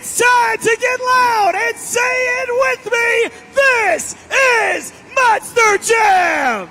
It's time to get loud and say it with me. This is Monster Jam!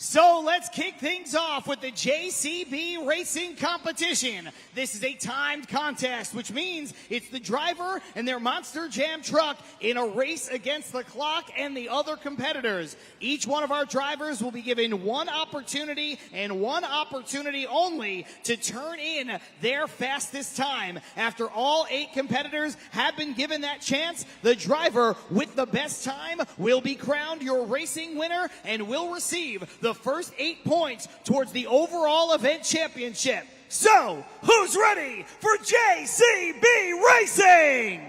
So let's kick things off with the JCB Racing Competition. This is a timed contest, which means it's the driver and their Monster Jam truck in a race against the clock and the other competitors. Each one of our drivers will be given one opportunity and one opportunity only to turn in their fastest time. After all 8 competitors have been given that chance, the driver with the best time will be crowned your racing winner and will receive the first 8 points towards the overall event championship. So, who's ready for JCB Racing?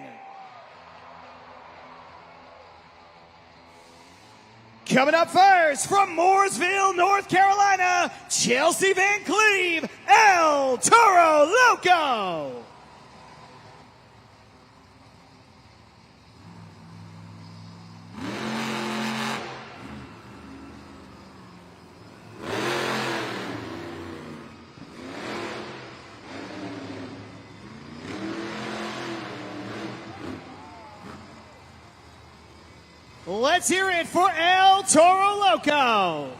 Coming up first from Mooresville, North Carolina, Chelsea Van Cleve, El Toro Loco. Let's hear it for El Toro Loco.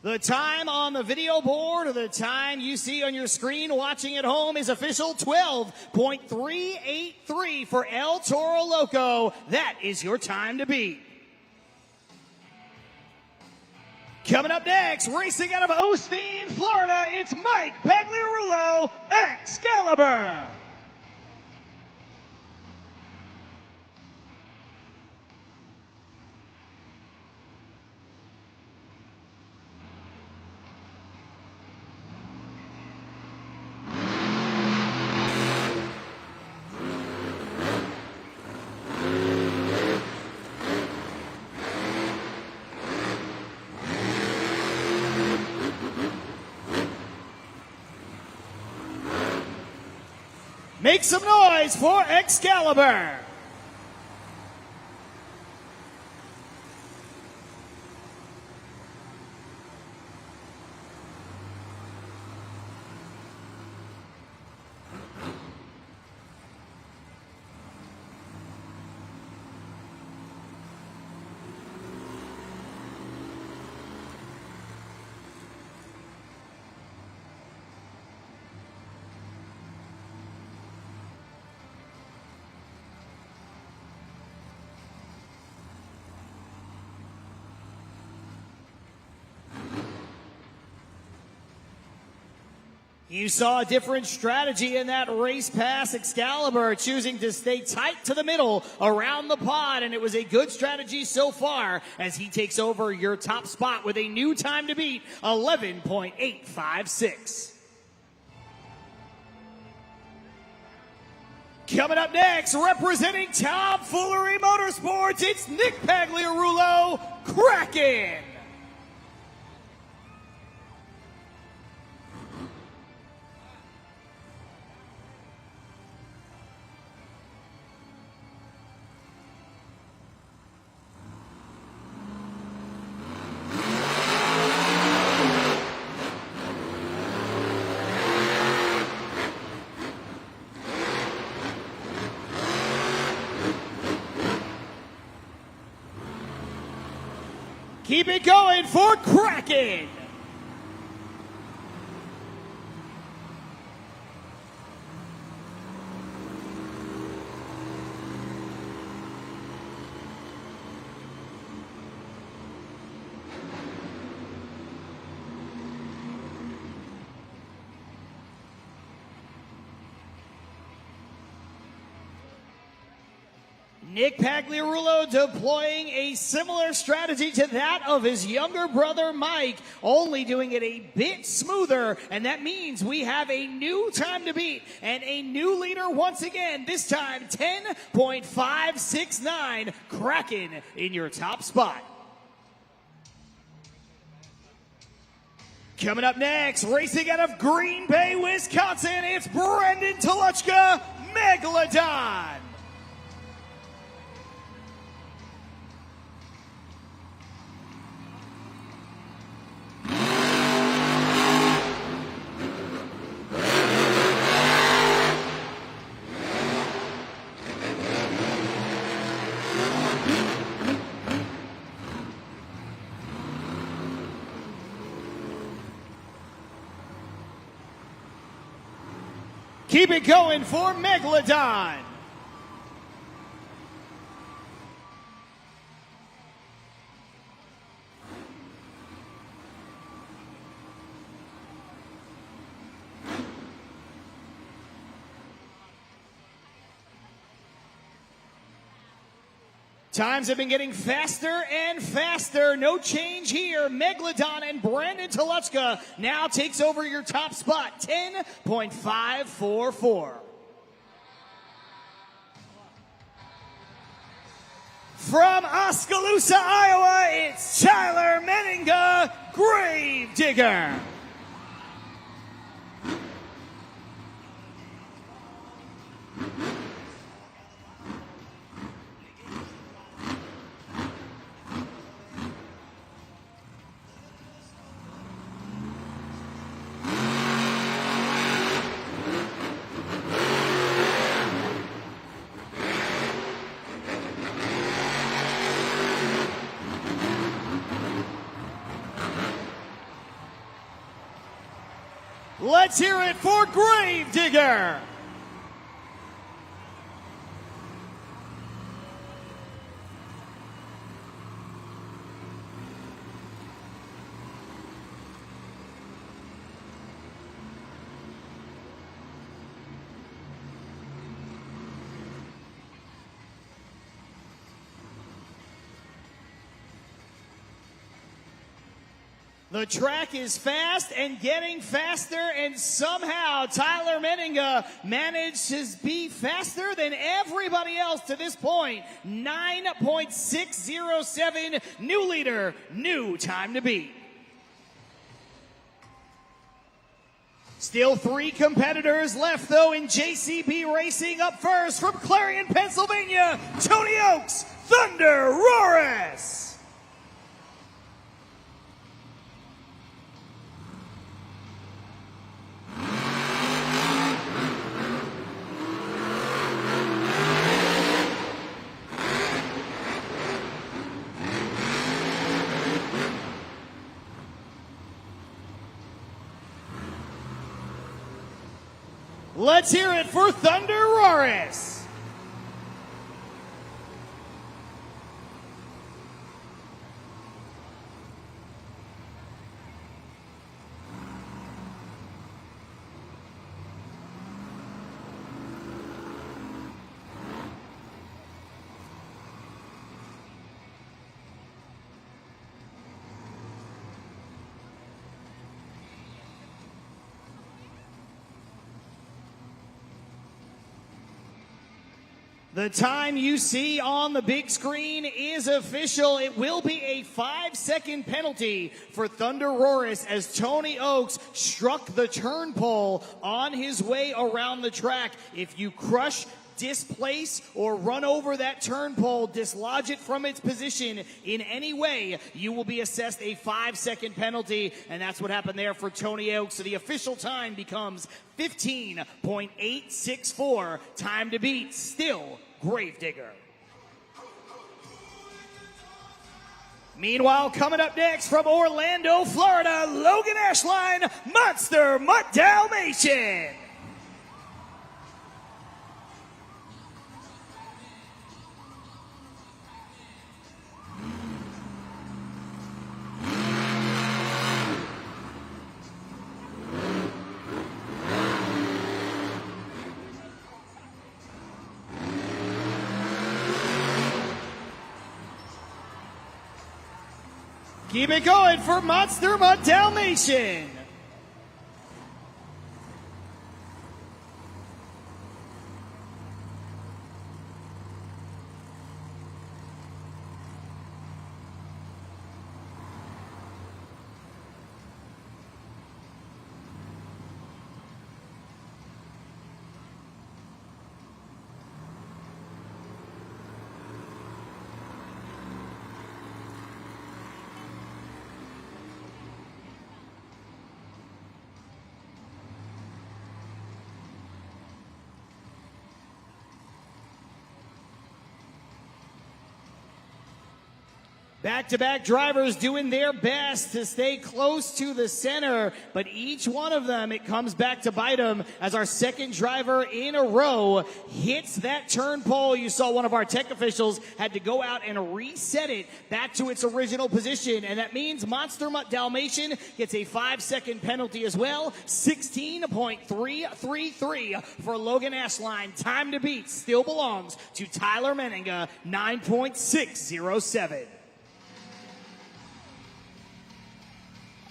The time on the video board, or the time you see on your screen watching at home, is official 12.383 for El Toro Loco. That is your time to beat. Coming up next, racing out of Osteen, Florida, it's Mike Pagliarulo, Excalibur. Make some noise for Excalibur. You saw a different strategy in that race pass. Excalibur choosing to stay tight to the middle around the pod, and it was a good strategy so far as he takes over your top spot with a new time to beat, 11.856. Coming up next, representing Tomfoolery Motorsports, it's Nick Pagliarulo, Kraken. Keep it going for Kraken. Nick Pagliarulo deploying a similar strategy to that of his younger brother Mike, only doing it a bit smoother, and that means we have a new time to beat and a new leader once again, this time 10.569, Kraken in your top spot. Coming up next, racing out of Green Bay, Wisconsin, it's Brendan Toluchka, Megalodon. Keep it going for Megalodon. Times have been getting faster and faster. No change here. Megalodon and Brandon Toluchka now takes over your top spot, 10.544. From Oskaloosa, Iowa, it's Tyler Menninga, Gravedigger. Let's hear it for Gravedigger. The track is fast and getting faster, and somehow Tyler Menninga managed to be faster than everybody else to this point. 9.607, new leader, new time to beat. Still 3 competitors left, though, in JCB Racing. Up first from Clarion, Pennsylvania, Tony Oaks, Thunder Roris. Let's hear it for Thunder Roris. The time you see on the big screen is official. It will be a 5-second penalty for Thunder Roris as Tony Oaks struck the turn pole on his way around the track. If you crush, displace, or run over that turn pole, dislodge it from its position in any way, you will be assessed a 5-second penalty, and that's what happened there for Tony Oaks. So the official time becomes 15.864. Time to beat, still Gravedigger. Meanwhile, coming up next from Orlando, Florida, Logan Ashline, Monster Mutt Dalmatian. Keep it going for Monster Mutt Dalmatian. Back-to-back drivers doing their best to stay close to the center, but each one of them, it comes back to bite them as our second driver in a row hits that turn pole. You saw one of our tech officials had to go out and reset it back to its original position, and that means Monster Mutt Dalmatian gets a 5-second penalty as well. 16.333 for Logan Ashline. Time to beat still belongs to Tyler Menninga, 9.607.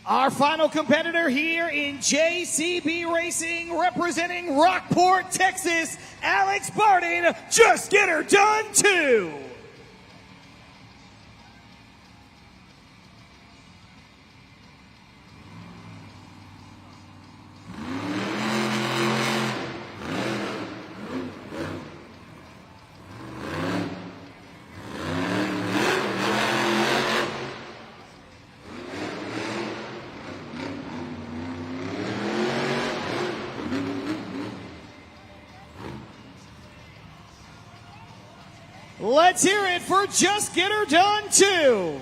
Our final competitor here in JCB Racing, representing Rockport, Texas, Alex Barden, just get her done too. Let's hear it for Just Get Her Done too.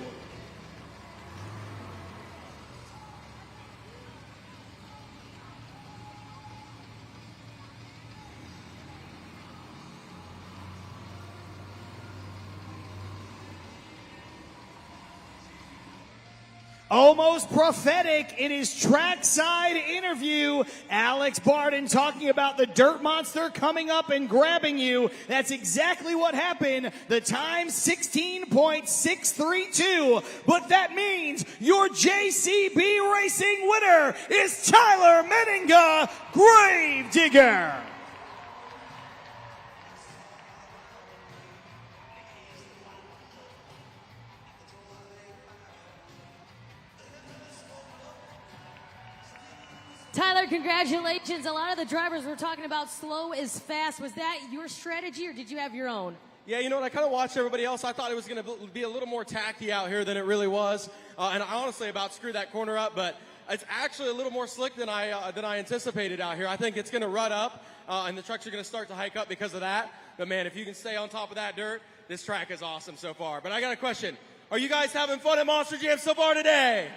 Almost prophetic in his trackside interview, Alex Barden talking about the dirt monster coming up and grabbing you. That's exactly what happened. The time 16.632, but that means your JCB Racing winner is Tyler Menninga, Gravedigger. Tyler, congratulations. A lot of the drivers were talking about slow is fast. Was that your strategy or did you have your own? Yeah, you know what? I kind of watched everybody else. I thought it was going to be a little more tacky out here than it really was. And I honestly about screwed that corner up, but it's actually a little more slick than I anticipated out here. I think it's going to rut up, and the trucks are going to start to hike up because of that. But, man, if you can stay on top of that dirt, this track is awesome so far. But I got a question. Are you guys having fun at Monster Jam so far today?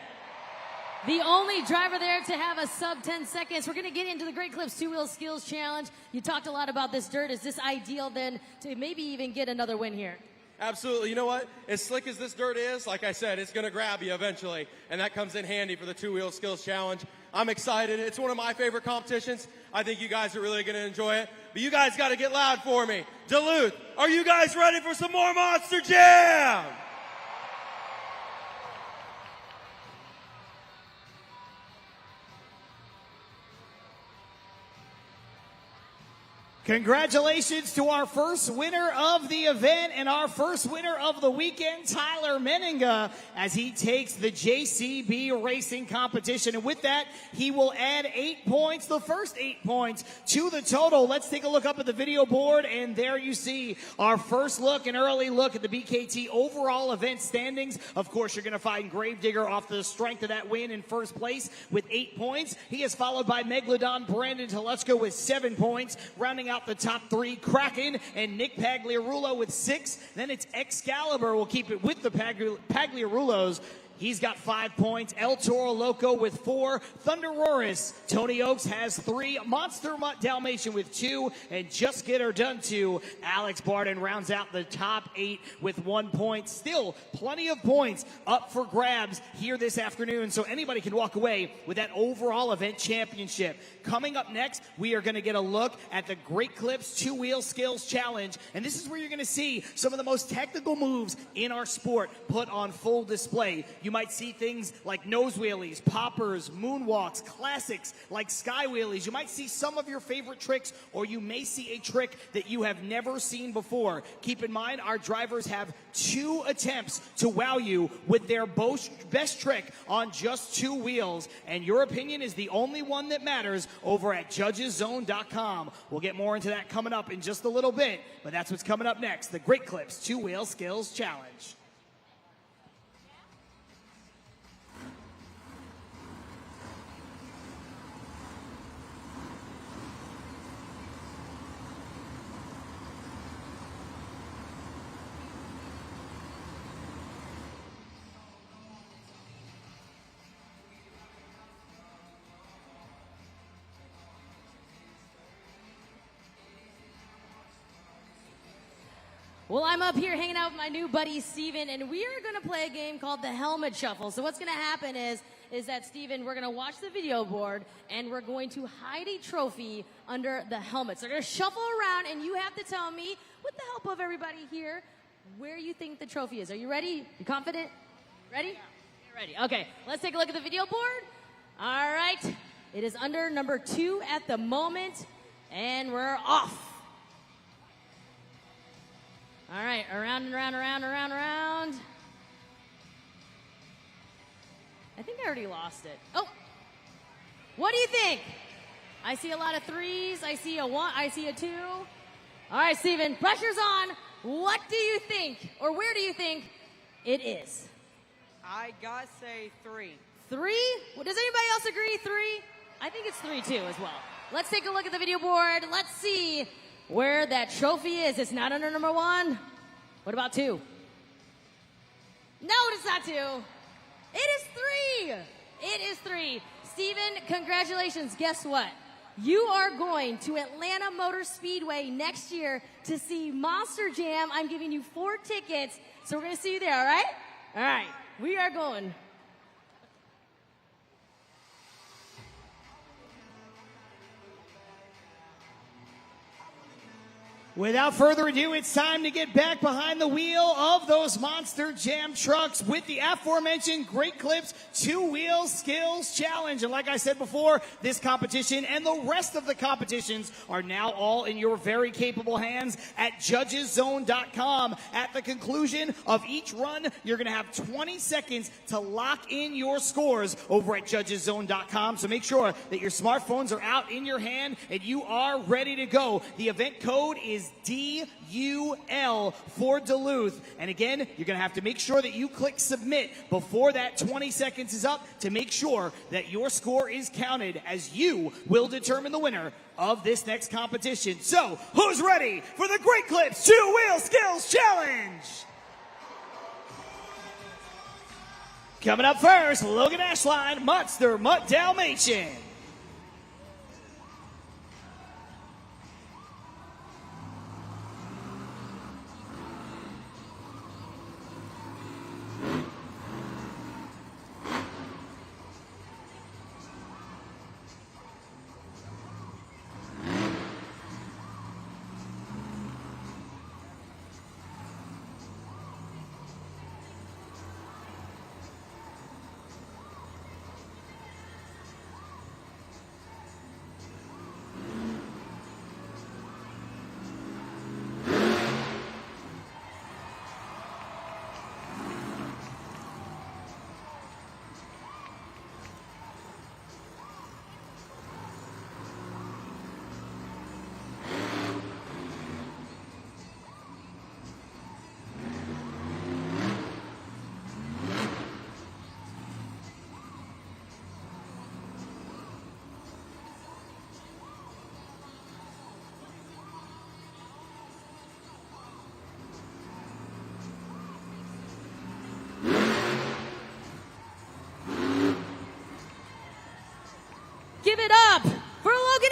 The only driver there to have a sub 10 seconds. We're going to get into the Great Clips two-wheel skills challenge. You talked a lot about this dirt. Is this ideal then to maybe even get another win here? Absolutely. You know what? As slick as this dirt is, like I said, it's going to grab you eventually, and that comes in handy for the two-wheel skills challenge. I'm excited. It's one of my favorite competitions. I think you guys are really going to enjoy it. But you guys got to get loud for me. Duluth, are you guys ready for some more Monster Jam? Congratulations to our first winner of the event and our first winner of the weekend, Tyler Menninga, as he takes the JCB Racing competition. And with that, he will add 8 points, the first 8 points to the total. Let's take a look up at the video board, and there you see our first look, an early look at the BKT overall event standings. Of course, you're going to find Gravedigger off the strength of that win in first place with 8 points. He is followed by Megalodon Brandon Telechko with 7 points, rounding out the top 3, Kraken and Nick Pagliarulo with 6. Then it's Excalibur will keep it with the Pagliarulos. He's got 5 points. El Toro Loco with 4. Thunder Roris. Tony Oaks has 3. Monster Mutt Dalmatian with 2. And Just Get Her Done 2. Alex Barden rounds out the top 8 with 1 point. Still plenty of points up for grabs here this afternoon. So anybody can walk away with that overall event championship. Coming up next, we are going to get a look at the Great Clips 2-Wheel Skills Challenge. And this is where you're going to see some of the most technical moves in our sport put on full display. You might see things like nose wheelies, poppers, moonwalks, classics like sky wheelies. You might see some of your favorite tricks, or you may see a trick that you have never seen before. Keep in mind, our drivers have 2 attempts to wow you with their best trick on just 2 wheels. And your opinion is the only one that matters over at judgeszone.com. We'll get more into that coming up in just a little bit, but that's what's coming up next, the Great Clips 2-Wheel Skills Challenge. Well, I'm up here hanging out with my new buddy, Steven, and we are going to play a game called the Helmet Shuffle. So what's going to happen is that, Steven, we're going to watch the video board, and we're going to hide a trophy under the helmets. They're going to shuffle around, and you have to tell me, with the help of everybody here, where you think the trophy is. Are you ready? You confident? Ready? You're ready. Okay, let's take a look at the video board. All right. It is under number 2 at the moment, and we're off. All right, around and around, around, around, around. I think I already lost it. Oh, what do you think? I see a lot of 3s. I see a 1. I see a 2. All right, Steven, pressure's on. What do you think, or where do you think it is? I gotta say 3. 3? Well, does anybody else agree 3? I think it's 3 too as well. Let's take a look at the video board. Let's see where that trophy is. It's not under number 1. What about 2? No, it's not 2. It is 3. It is 3. Steven, congratulations. Guess what? You are going to Atlanta Motor Speedway next year to see Monster Jam. I'm giving you 4 tickets, so we're going to see you there, all right? All right, we are going. Without further ado, it's time to get back behind the wheel of those Monster Jam trucks with the aforementioned Great Clips 2-Wheel Skills Challenge. And like I said before, this competition and the rest of the competitions are now all in your very capable hands at judgeszone.com. At the conclusion of each run, you're going to have 20 seconds to lock in your scores over at judgeszone.com. So make sure that your smartphones are out in your hand and you are ready to go. The event code is DUL for Duluth. And again, you're going to have to make sure that you click submit before that 20 seconds is up to make sure that your score is counted, as you will determine the winner of this next competition. So, who's ready for the Great Clips 2-Wheel Skills Challenge? Coming up first, Logan Ashline, Monster Mutt Dalmatian.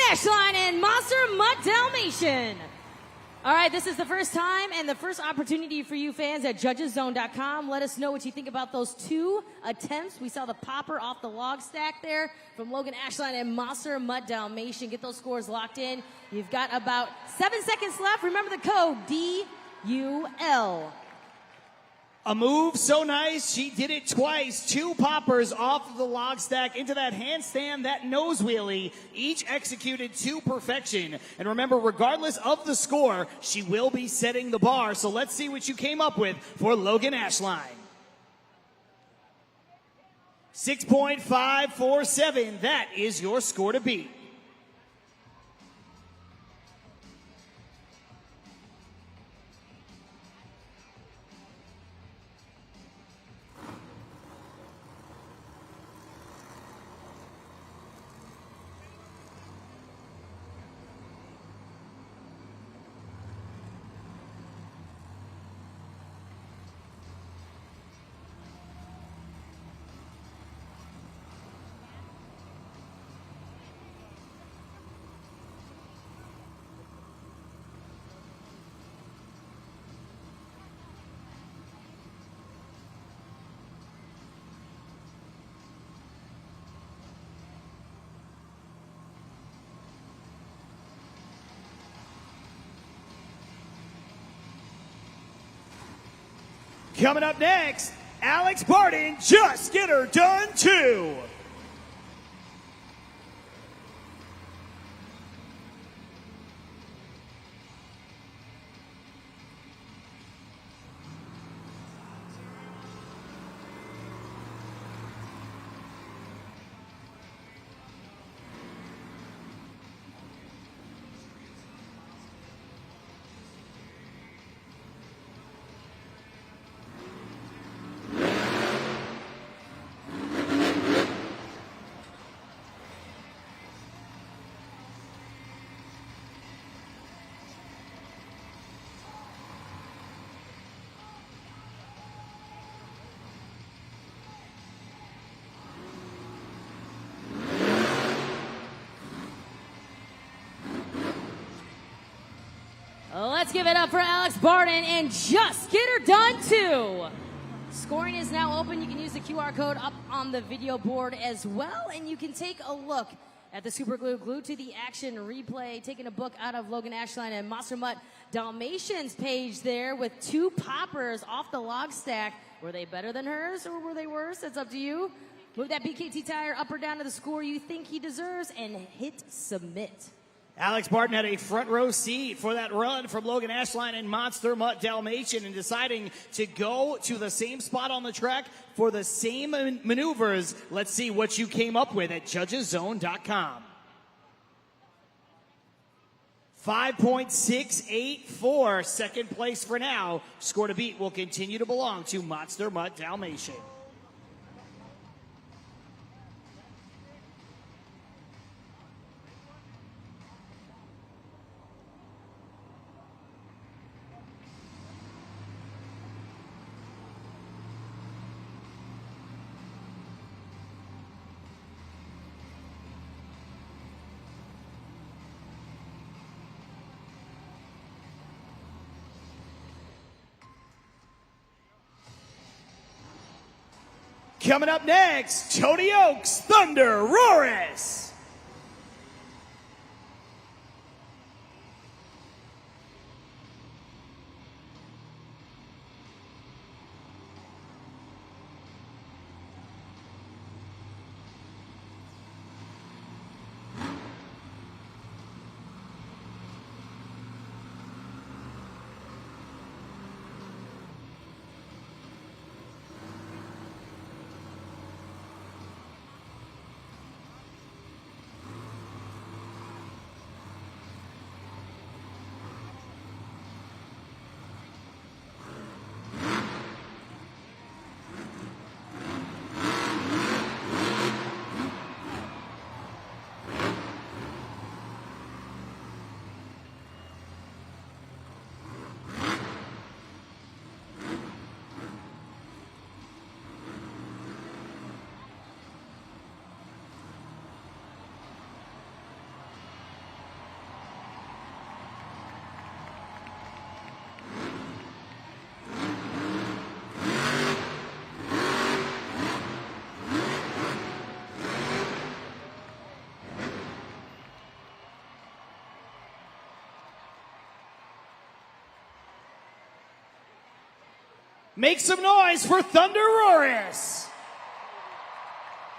Ashline and Monster Mutt Dalmatian. All right, this is the first time and the first opportunity for you fans at judgeszone.com. Let us know what you think about those two attempts. We saw the popper off the log stack there from Logan Ashline and Monster Mutt Dalmatian. Get those scores locked in. You've got about 7 seconds left. Remember the code DUL. A move so nice, she did it twice. 2 poppers off of the log stack into that handstand, that nose wheelie, each executed to perfection. And remember, regardless of the score, she will be setting the bar. So let's see what you came up with for Logan Ashline. 6.547, that is your score to beat. Coming up next, Alex Barton, Just Get Her Done 2. Let's give it up for Alex Barton and Just Get Her Done 2. Scoring is now open. You can use the QR code up on the video board as well, and you can take a look at the Super Glue Glued to the Action replay, taking a book out of Logan Ashline and Monster Mutt Dalmatian's page there with 2 poppers off the log stack. Were they better than hers or were they worse? It's up to you. Move that BKT tire up or down to the score you think he deserves and hit submit. Alex Barton had a front row seat for that run from Logan Ashline and Monster Mutt Dalmatian, and deciding to go to the same spot on the track for the same maneuvers. Let's see what you came up with at judgeszone.com. 5.684, second place for now. Score to beat will continue to belong to Monster Mutt Dalmatian. Coming up next, Tony Oaks, Thunder Roris. Make some noise for Thunderoris.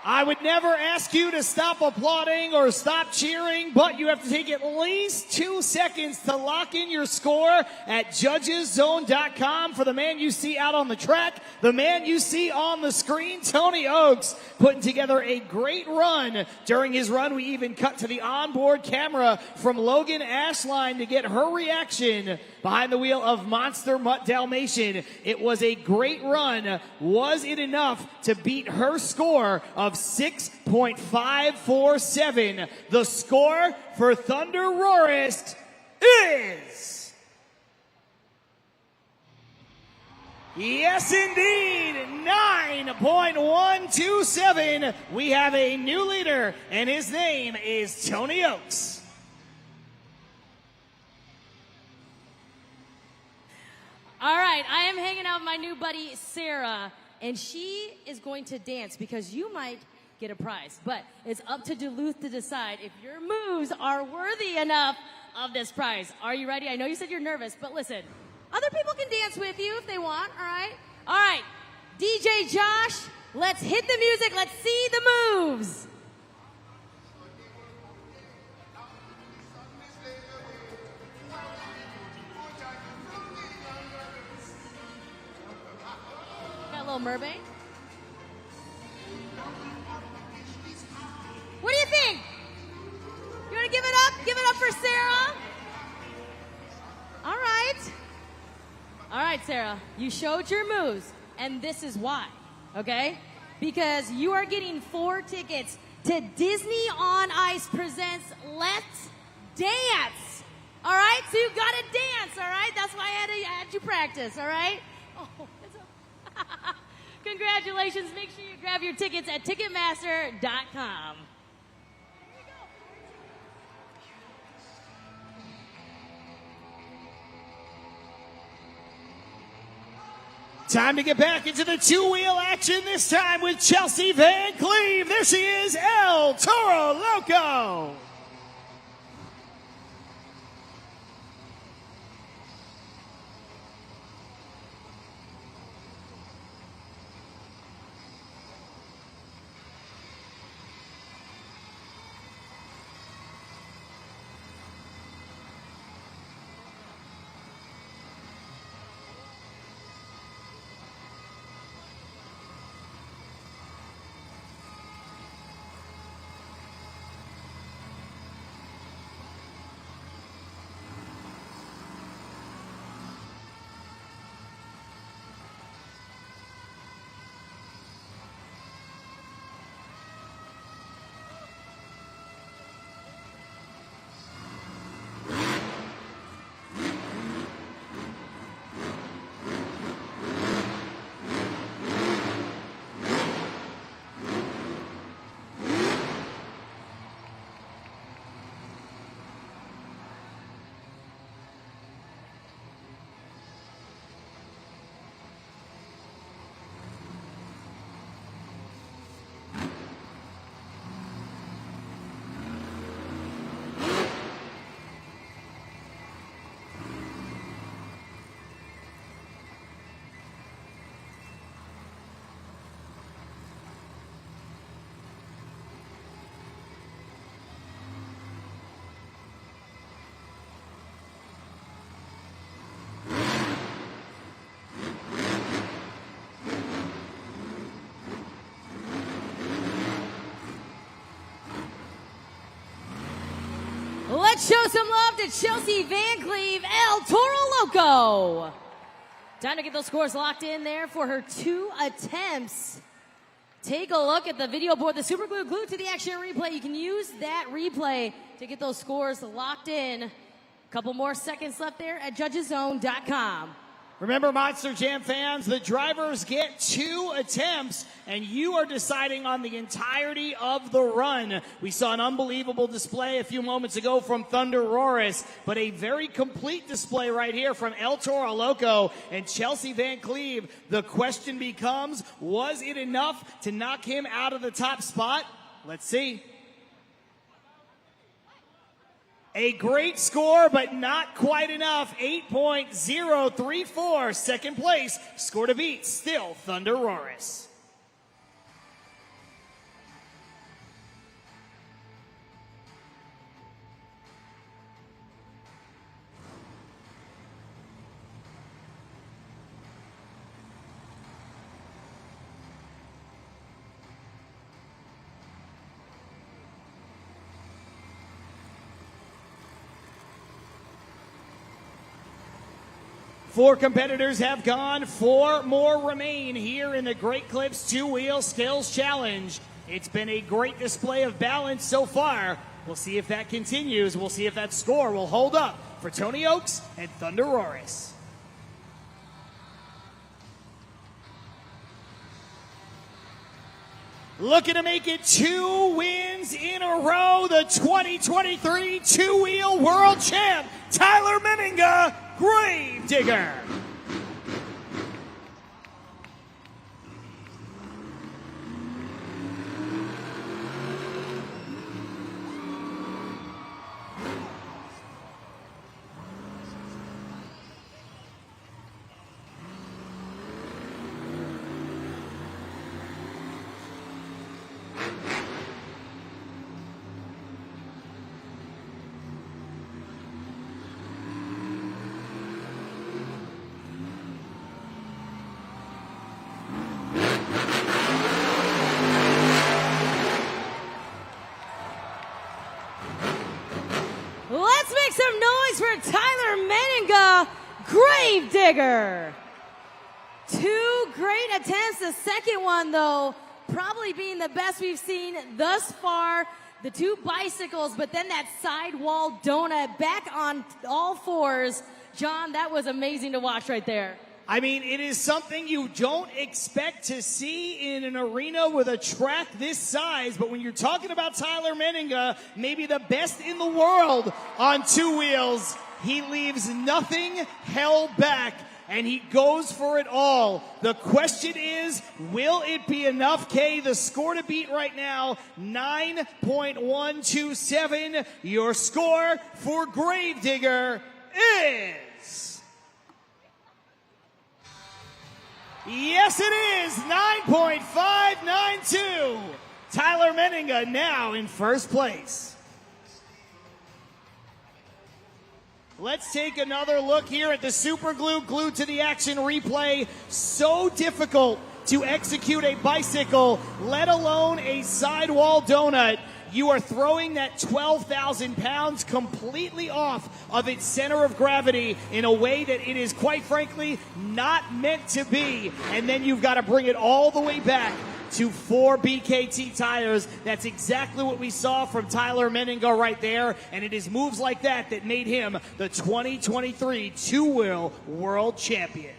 I would never ask you to stop applauding or stop cheering, but you have to take at least 2 seconds to lock in your score at judgeszone.com for the man you see out on the track, the man you see on the screen, Tony Oaks, putting together a great run. During his run, we even cut to the onboard camera from Logan Ashline to get her reaction behind the wheel of Monster Mutt Dalmatian. It was a great run. Was it enough to beat her score of 6.547? The score for Thunderoris is... yes, indeed, 9.127. We have a new leader, and his name is Tony Oaks. All right, I am hanging out with my new buddy, Sarah, and she is going to dance because you might get a prize. But it's up to Duluth to decide if your moves are worthy enough of this prize. Are you ready? I know you said you're nervous, but listen, other people can dance with you if they want, all right? All right, DJ Josh, let's hit the music. Let's see the moves. Little mermaid. What do you think? You want to give it up? Give it up for Sarah. All right. All right, Sarah. You showed your moves, and this is why, okay? Because you are getting 4 tickets to Disney on Ice presents Let's Dance. All right? So you got to dance, all right? That's why I had you practice, all right? Oh. Congratulations. Make sure you grab your tickets at Ticketmaster.com. Time to get back into the two-wheel action, this time with Chelsea Van Cleve. There she is, El Toro Loco. Let's show some love to Chelsea Van Cleve, El Toro Loco. Time to get those scores locked in there for her 2 attempts. Take a look at the video board, the super glue glued to the action replay. You can use that replay to get those scores locked in. A couple more seconds left there at judgeszone.com. Remember, Monster Jam fans, the drivers get 2 attempts, and you are deciding on the entirety of the run. We saw an unbelievable display a few moments ago from Thunderoris, but a very complete display right here from El Toro Loco and Chelsea Van Cleve. The question becomes, was it enough to knock him out of the top spot? Let's see. A great score, but not quite enough. 8.034. Second place. Score to beat, still Thunder Roris. Four competitors have gone, four more remain here in the Great Clips two-wheel skills challenge. It's been a great display of balance so far. We'll see if that continues. We'll see if that score will hold up for Tony Oaks and Thunder Roris. Looking to make it 2 wins in a row, the 2023 two-wheel world champ, Tyler Meninga, Gravedigger. Let's make some noise for Tyler Meninga, Gravedigger. 2 great attempts. The second one, though, probably being the best we've seen thus far. The 2 bicycles, but then that sidewall donut back on all fours. John, that was amazing to watch right there. I mean, it is something you don't expect to see in an arena with a track this size, but when you're talking about Tyler Meninga, maybe the best in the world on 2 wheels, he leaves nothing held back, and he goes for it all. The question is, will it be enough, Kay? The score to beat right now, 9.127. Your score for Gravedigger is... Yes, it is 9.592. Tyler Meninga now in first place. Let's take another look here at the super glue glued to the action replay. So difficult to execute a bicycle, let alone a sidewall donut. You are throwing that 12,000 pounds completely off of its center of gravity in a way that it is, quite frankly, not meant to be. And then you've got to bring it all the way back to 4 BKT tires. That's exactly what we saw from Tyler Meninga right there. And it is moves like that that made him the 2023 two-wheel world champion.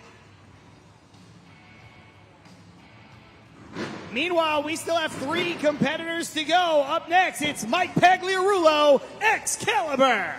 Meanwhile, we still have 3 competitors to go. Up next, it's Mike Pagliarulo, Excalibur.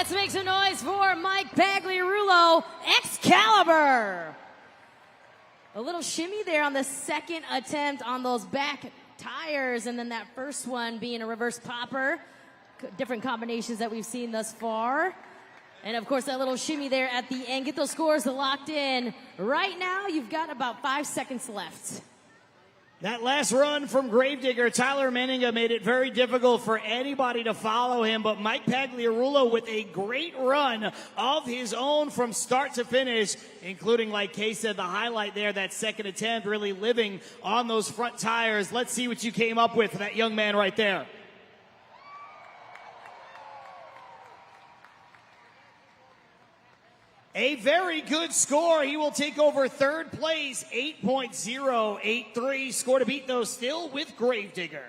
Let's make some noise for Mike Pagliarulo, Excalibur. A little shimmy there on the second attempt on those back tires, and then that first one being a reverse popper. Different combinations that we've seen thus far. And of course, that little shimmy there at the end. Get those scores locked in. Right now, you've got about 5 seconds left. That last run from Gravedigger, Tyler Menninga, made it very difficult for anybody to follow him, but Mike Pagliarulo with a great run of his own from start to finish, including, like Kay said, the highlight there, that second attempt, really living on those front tires. Let's see what you came up with for that young man right there. A very good score. He will take over third place, 8.083. Score to beat, though, still with Gravedigger.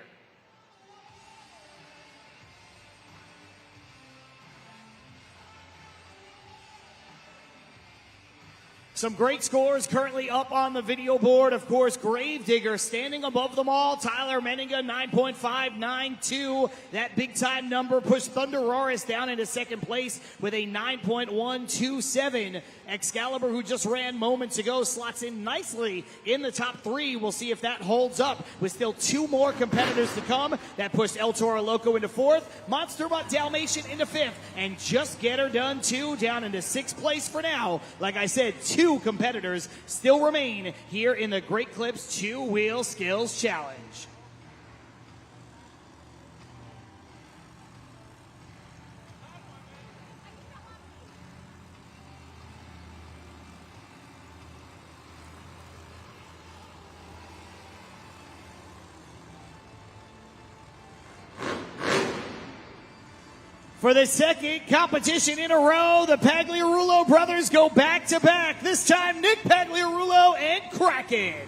Some great scores currently up on the video board. Of course, Gravedigger standing above them all. Tyler Menninga, 9.592. That big-time number pushed Thunder Roaris down into second place with a 9.127. Excalibur, who just ran moments ago, slots in nicely in the top three. We'll see if that holds up with still two more competitors to come. That pushed El Toro Loco into fourth, Monster Mutt Dalmatian into fifth, and Just Get Her Done 2 down into sixth place for now. Like I said, two competitors still remain here in the Great Clips Two-Wheel Skills Challenge. For the second competition in a row, the Pagliarulo brothers go back-to-back. This time, Nick Pagliarulo and Kraken.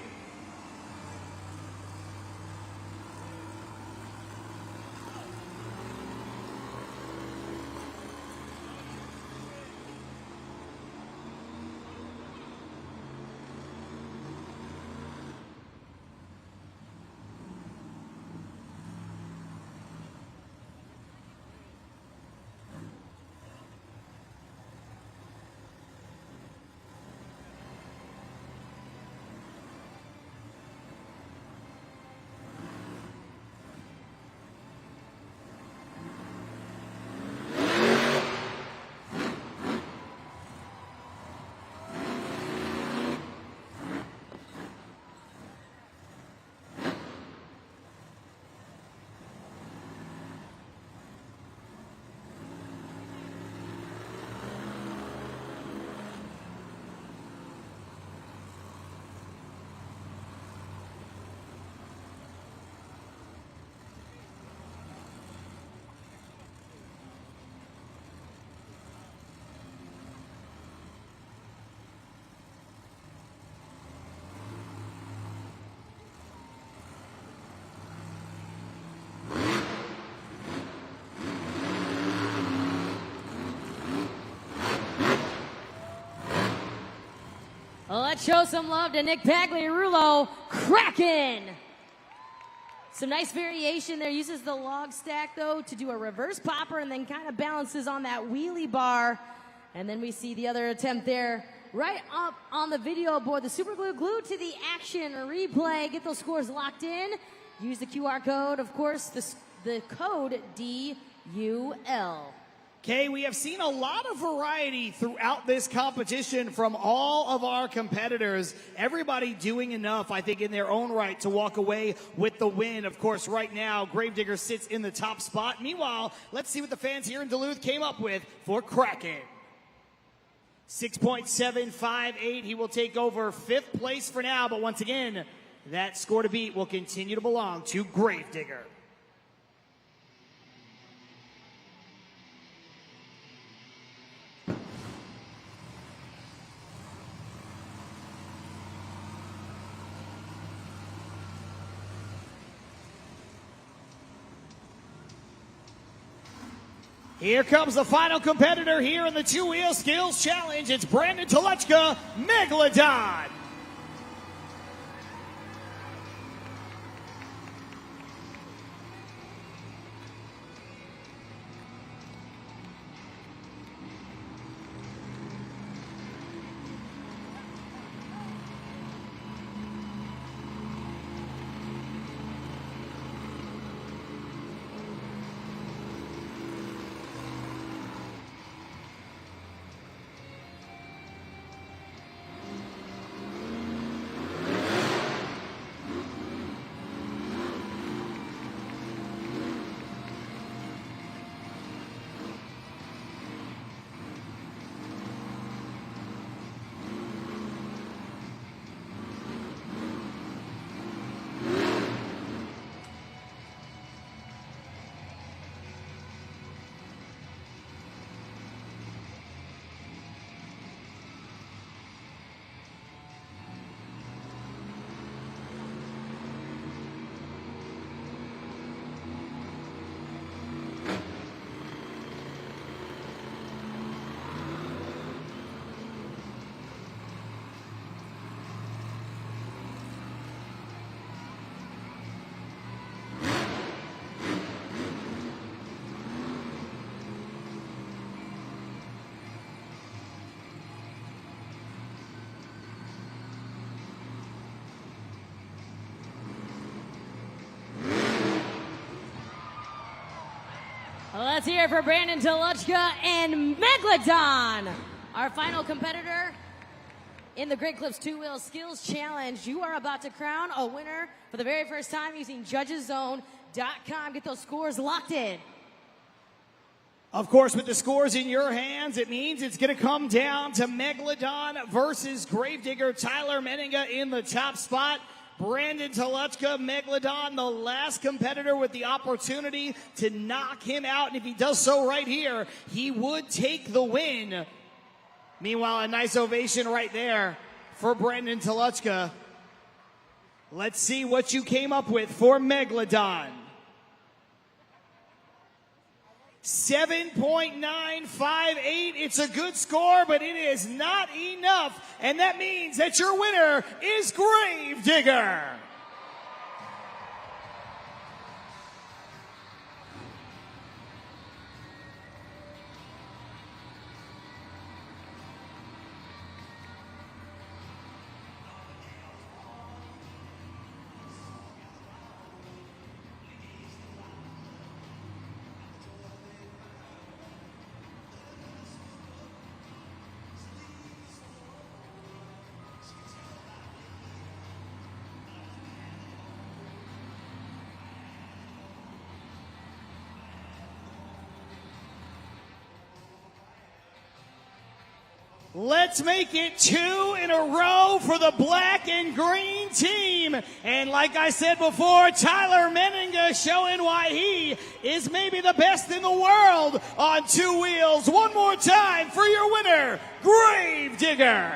Let's show some love to Nick Pagliarulo, Kraken. Some nice variation there. Uses the log stack, though, to do a reverse popper and then kind of balances on that wheelie bar. And then we see the other attempt there right up on the video board. The super glue glued to the action replay. Get those scores locked in. Use the QR code, of course, the code DUL. Okay, we have seen a lot of variety throughout this competition from all of our competitors. Everybody doing enough, I think, in their own right to walk away with the win. Of course, right now, Gravedigger sits in the top spot. Meanwhile, let's see what the fans here in Duluth came up with for Kraken. 6.758. He will take over fifth place for now, but once again, that score to beat will continue to belong to Gravedigger. Here comes the final competitor here in the Two-Wheel Skills Challenge. It's Brandon Telechka, Megalodon. Let's hear it for Brandon Toluchka and Megalodon. Our final competitor in the Great Clips 2-Wheel Skills Challenge. You are about to crown a winner for the very first time using judgeszone.com. Get those scores locked in. Of course, with the scores in your hands, it means it's going to come down to Megalodon versus Gravedigger. Tyler Menninga in the top spot. Brandon Toluchka, Megalodon, the last competitor with the opportunity to knock him out. And if he does so right here, he would take the win. Meanwhile, a nice ovation right there for Brandon Toluchka. Let's see what you came up with for Megalodon. 7.958. It's a good score, but it is not enough. And that means that your winner is Gravedigger. Let's make it 2 in a row for the black and green team. And like I said before, Tyler Menninga showing why he is maybe the best in the world on 2 wheels. One more time for your winner, Gravedigger.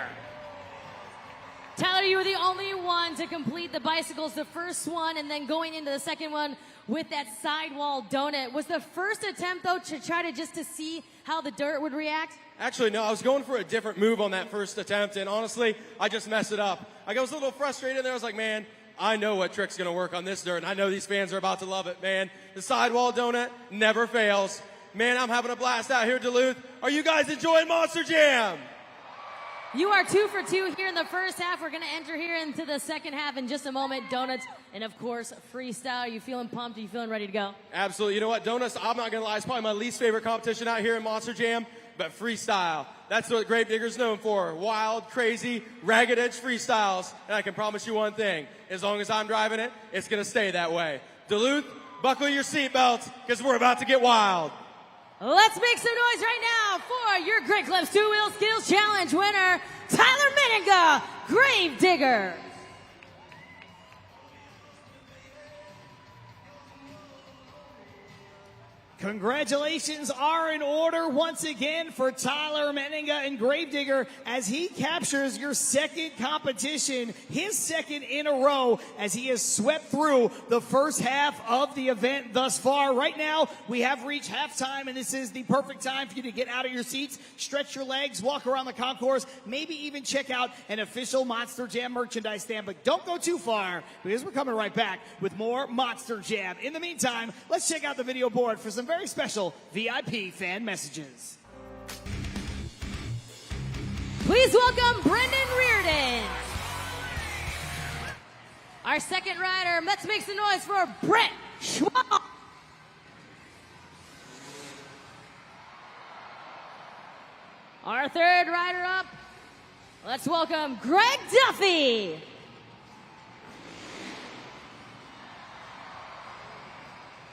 Tyler, you were the only one to complete the bicycles, the first one, and then going into the second one with that sidewall donut. Was the first attempt, though, to try to just to see how the dirt would react? Actually, no, I was going for a different move on that first attempt, and honestly, I just messed it up. I was a little frustrated there. I was like, man, I know what trick's going to work on this dirt, and I know these fans are about to love it, man. The sidewall donut never fails. Man, I'm having a blast out here in Duluth. Are you guys enjoying Monster Jam? You are 2 for 2 here in the first half. We're going to enter here into the second half in just a moment. Donuts and, of course, freestyle. Are you feeling pumped? Are you feeling ready to go? Absolutely. You know what? Donuts, I'm not going to lie, it's probably my least favorite competition out here in Monster Jam, but freestyle. That's what Gravedigger's known for. Wild, crazy, ragged edge freestyles. And I can promise you one thing. As long as I'm driving it, it's going to stay that way. Duluth, buckle your seatbelts because we're about to get wild. Let's make some noise right now for your Great Clips 2-Wheel Skills Challenge winner, Tyler Menninga, Gravedigger. Congratulations are in order once again for Tyler Menninga and Gravedigger as he captures your second competition, his second in a row, as he has swept through the first half of the event thus far. Right now, we have reached halftime, and this is the perfect time for you to get out of your seats, stretch your legs, walk around the concourse, maybe even check out an official Monster Jam merchandise stand. But don't go too far, because we're coming right back with more Monster Jam. In the meantime, let's check out the video board for some very special VIP fan messages. Please welcome Brendan Reardon. Our second rider, let's make some noise for Brett Schwab. Our third rider up, let's welcome Greg Duffy.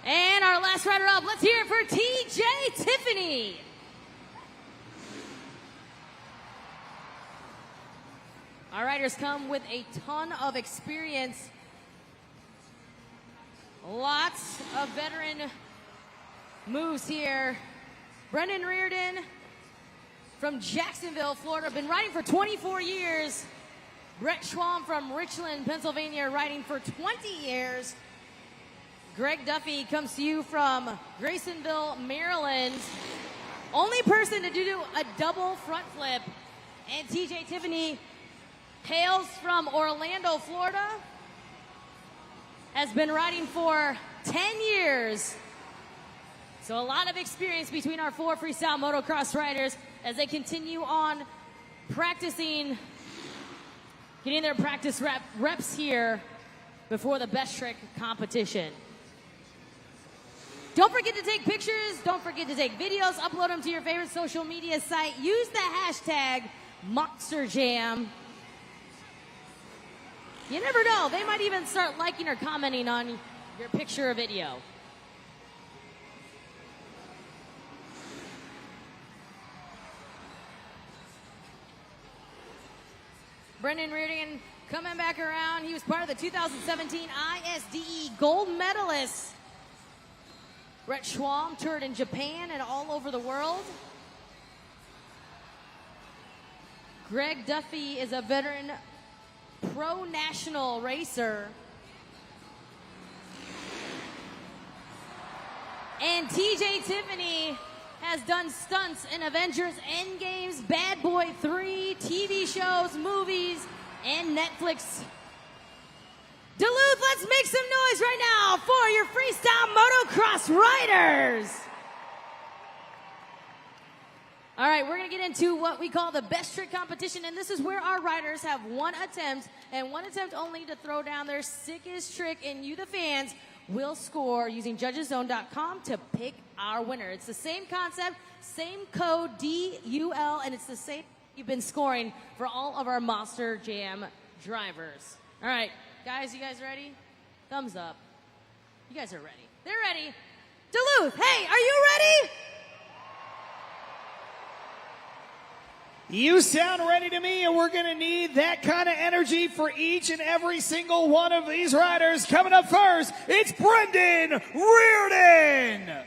And our last rider up, let's hear it for TJ Tiffany. Our riders come with a ton of experience. Lots of veteran moves here. Brendan Reardon from Jacksonville, Florida, been riding for 24 years. Brett Schwam from Richland, Pennsylvania, riding for 20 years. Greg Duffy comes to you from Graysonville, Maryland. Only person to do a double front flip. And TJ Tiffany hails from Orlando, Florida. Has been riding for 10 years. So a lot of experience between our 4 freestyle motocross riders as they continue on practicing, getting their practice reps here before the best trick competition. Don't forget to take pictures. Don't forget to take videos. Upload them to your favorite social media site. Use the hashtag MonsterJam. You never know. They might even start liking or commenting on your picture or video. Brendan Reardon coming back around. He was part of the 2017 ISDE gold medalist. Brett Schwalm toured in Japan and all over the world. Greg Duffy is a veteran pro national racer. And TJ Tiffany has done stunts in Avengers Endgames, Bad Boy 3, TV shows, movies, and Netflix. Duluth, let's make some noise right now for your freestyle motocross riders. All right, we're going to get into what we call the best trick competition, and this is where our riders have one attempt, and one attempt only to throw down their sickest trick, and you, the fans, will score using judgeszone.com to pick our winner. It's the same concept, same code, DUL, and it's the same you've been scoring for all of our Monster Jam drivers. All right, guys, you guys ready? Thumbs up. You guys are ready. They're ready. Duluth, hey, are you ready? You sound ready to me, and we're going to need that kind of energy for each and every single one of these riders. Coming up first, it's Brendan Reardon.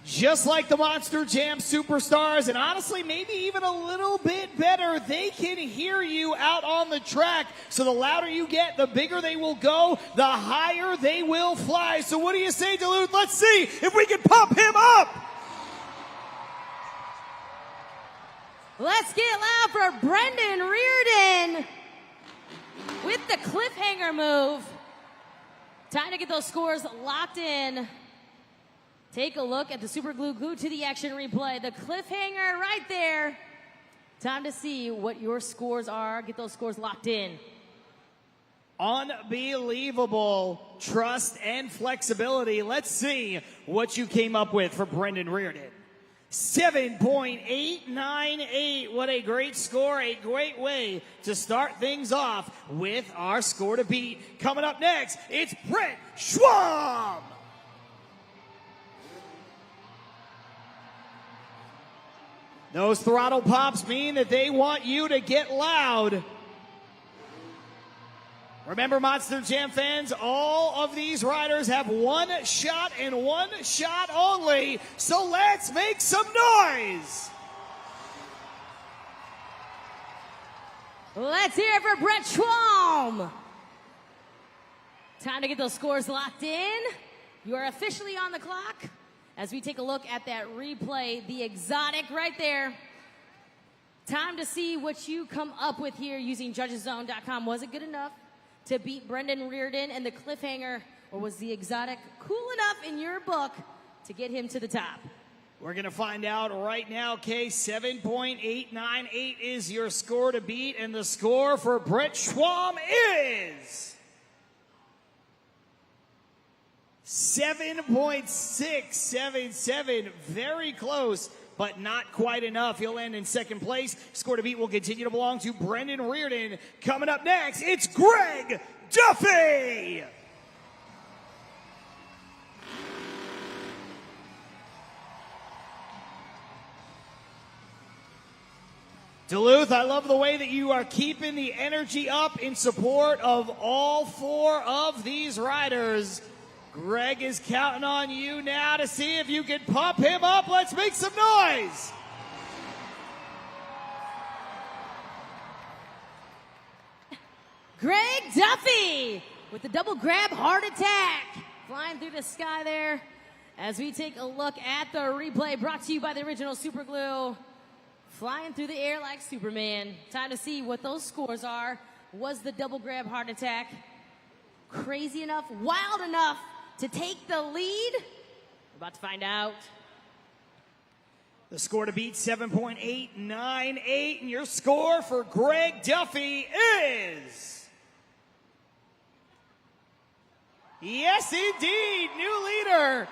Just like the Monster Jam superstars, and honestly, maybe even a little bit better, they can hear you out on the track. So the louder you get, the bigger they will go, the higher they will fly. So what do you say, Duluth? Let's see if we can pump him up. Let's get loud for Brendan Reardon with the cliffhanger move. Time to get those scores locked in. Take a look at the super glue glued to the action replay. The cliffhanger right there. Time to see what your scores are. Get those scores locked in. Unbelievable trust and flexibility. Let's see what you came up with for Brendan Reardon. 7.898. What a great score. A great way to start things off with our score to beat. Coming up next, it's Brett Schwalm. Those throttle pops mean that they want you to get loud. Remember, Monster Jam fans, all of these riders have one shot and one shot only. So let's make some noise. Let's hear it for Brett Schwalm. Time to get those scores locked in. You are officially on the clock. As we take a look at that replay, the exotic right there. Time to see what you come up with here using judgeszone.com. Was it good enough to beat Brendan Reardon and the cliffhanger, or was the exotic cool enough in your book to get him to the top? We're going to find out right now, Kay. 7.898 is your score to beat, and the score for Brett Schwalm is 7.677, very close, but not quite enough. He'll end in second place. Score to beat will continue to belong to Brendan Reardon. Coming up next, it's Greg Duffy. Duluth, I love the way that you are keeping the energy up in support of all four of these riders. Greg is counting on you now to see if you can pump him up. Let's make some noise. Greg Duffy with the double grab heart attack. Flying through the sky there as we take a look at the replay brought to you by the original Super Glue. Flying through the air like Superman. Time to see what those scores are. Was the double grab heart attack crazy enough, wild enough to take the lead? We're about to find out. The score to beat 7.898, and your score for Greg Duffy is... Yes, indeed, new leader,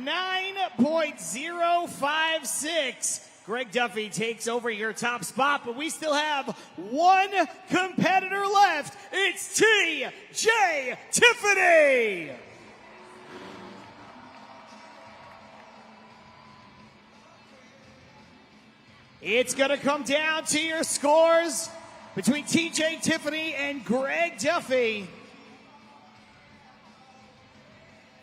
9.056. Greg Duffy takes over your top spot, but we still have one competitor left. It's T.J. Tiffany. It's going to come down to your scores between T.J. Tiffany and Greg Duffy.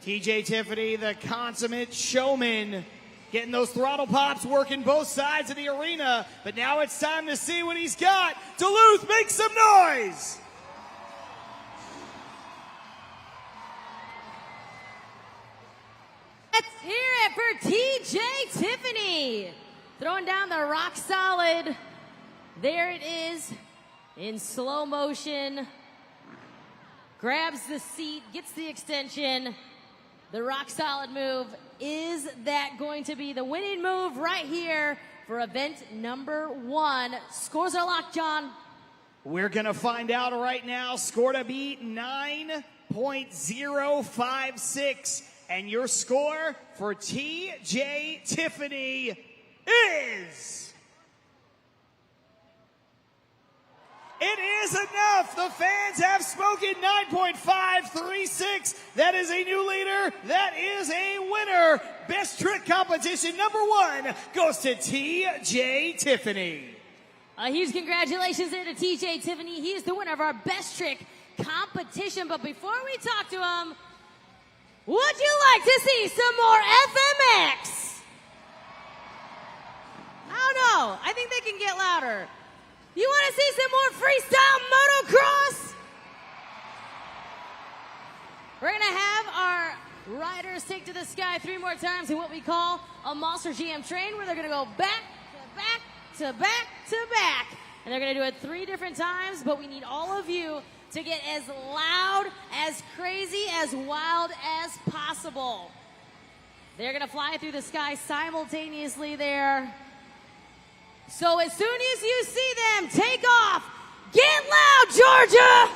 T.J. Tiffany, the consummate showman, getting those throttle pops working both sides of the arena. But now it's time to see what he's got. Duluth, make some noise! Let's hear it for T.J. Tiffany. Throwing down the rock solid. There it is in slow motion. Grabs the seat, gets the extension. The rock solid move. Is that going to be the winning move right here for event number 1? Scores are locked, John. We're going to find out right now. Score to beat 9.056. And your score for T.J. Tiffany is... It is enough. The fans have spoken. 9.536. That is a new leader. That is a winner. Best trick competition number 1 goes to T.J. Tiffany. A huge congratulations there to T.J. Tiffany. He is the winner of our best trick competition. But before we talk to him, would you like to see some more FMX? I don't know. I think they can get louder. You want to see some more freestyle motocross? We're going to have our riders take to the sky 3 more times in what we call a Monster Jam train, where they're going to go back to back to back to back. And they're going to do it 3 different times, but we need all of you to get as loud, as crazy, as wild as possible. They're going to fly through the sky simultaneously there. So as soon as you see them take off, get loud, Georgia!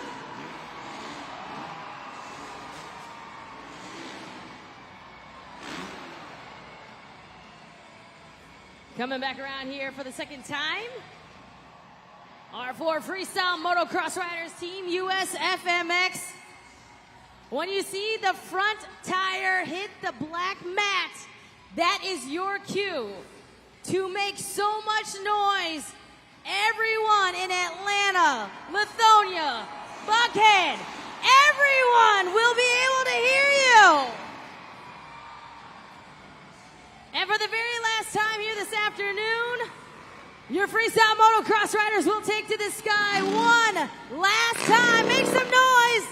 Coming back around here for the second time. Our 4 freestyle motocross riders, Team US FMX. When you see the front tire hit the black mat, that is your cue to make so much noise. Everyone in Atlanta, Lithonia, Buckhead, everyone will be able to hear you. And for the very last time here this afternoon, your freestyle motocross riders will take to the sky one last time. Make some noise.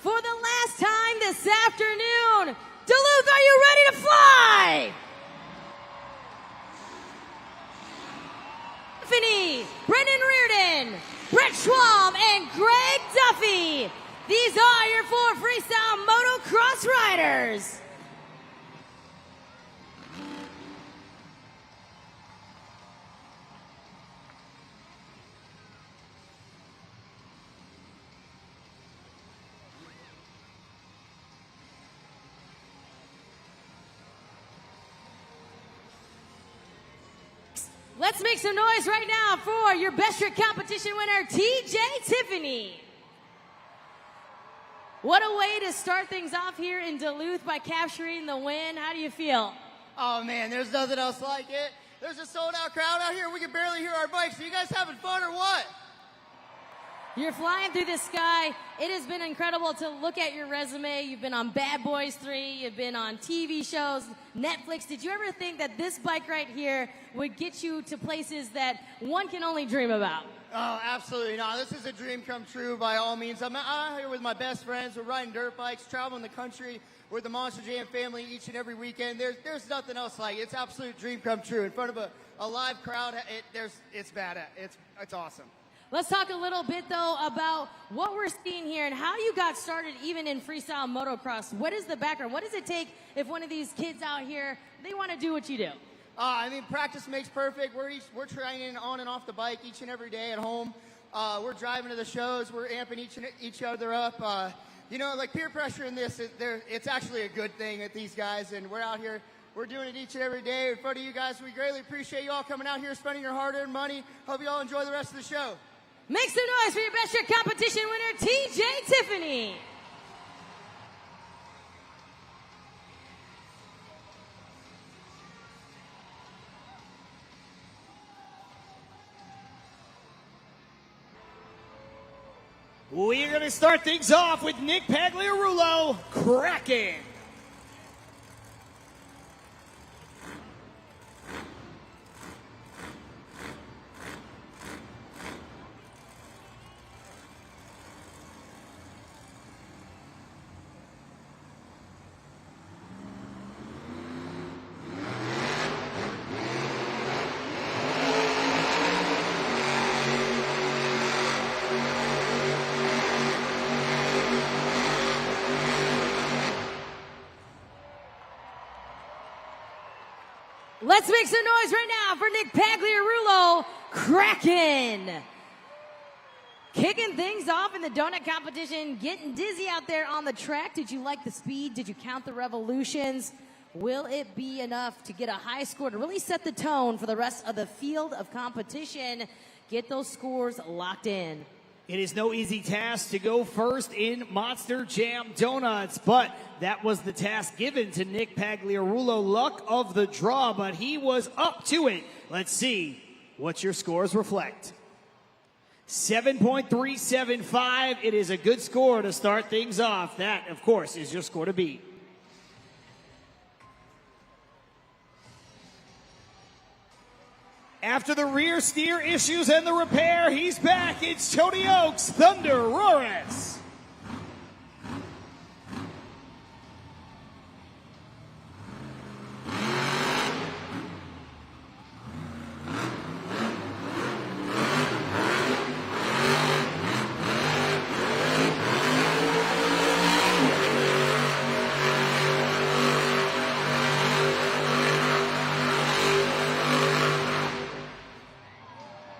For the last time this afternoon, Duluth, are you ready to fly? Tiffany, Brendan Reardon, Brett Schwalm, and Greg Duffy. These are your 4 freestyle motocross riders. Let's make some noise right now for your best trick competition winner, T.J. Tiffany. What a way to start things off here in Duluth by capturing the win. How do you feel? Oh man, there's nothing else like it. There's a sold out crowd out here. We can barely hear our bikes. Are you guys having fun or what? You're flying through the sky. It has been incredible to look at your resume. You've been on Bad Boys 3. You've been on TV shows, Netflix. Did you ever think that this bike right here would get you to places that one can only dream about? Oh, absolutely not. This is a dream come true by all means. I'm out here with my best friends. We're riding dirt bikes, traveling the country. We're the Monster Jam family each and every weekend. There's nothing else like it. It's absolute dream come true in front of a a live crowd, it's bad. It's awesome. Let's talk a little bit, though, about what we're seeing here and how you got started even in freestyle motocross. What is the background? What does it take if one of these kids out here, they want to do what you do? I mean, practice makes perfect. We're training on and off the bike each and every day at home. We're driving to the shows. We're amping each other up. You know, like peer pressure in this, it's actually a good thing with these guys, and we're out here. We're doing it each and every day in front of you guys. We greatly appreciate you all coming out here, spending your hard-earned money. Hope you all enjoy the rest of the show. Make some noise for your best trick competition winner, TJ Tiffany. We are going to start things off with Nick Pagliarulo, Kraken. Let's make some noise right now for Nick Pagliarulo, Kraken. Kicking things off in the donut competition, getting dizzy out there on the track. Did you like the speed? Did you count the revolutions? Will it be enough to get a high score to really set the tone for the rest of the field of competition? Get those scores locked in. It is no easy task to go first in Monster Jam Donuts, but that was the task given to Nick Pagliarulo. Luck of the draw, but he was up to it. Let's see what your scores reflect. 7.375. It is a good score to start things off. That, of course, is your score to beat. After the rear steer issues and the repair, he's back. It's Tony Oaks, Thunder Roaris.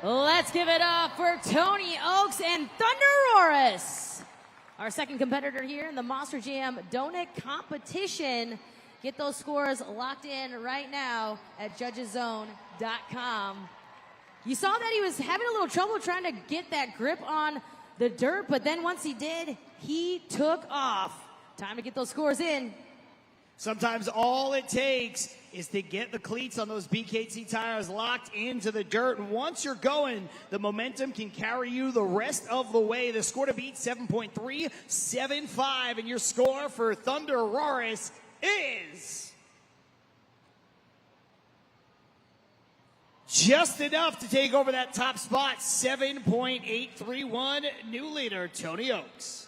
Let's give it up for Tony Oaks and Thunder Roaris, our second competitor here in the Monster Jam Donut competition. Get those scores locked in right now at judgeszone.com. You saw that he was having a little trouble trying to get that grip on the dirt, but then once he did, he took off. Time to get those scores in. Sometimes all it takes is to get the cleats on those BKT tires locked into the dirt. And once you're going, the momentum can carry you the rest of the way. The score to beat, 7.375. And your score for Thunder Roaris is just enough to take over that top spot, 7.831. New leader, Tony Oaks.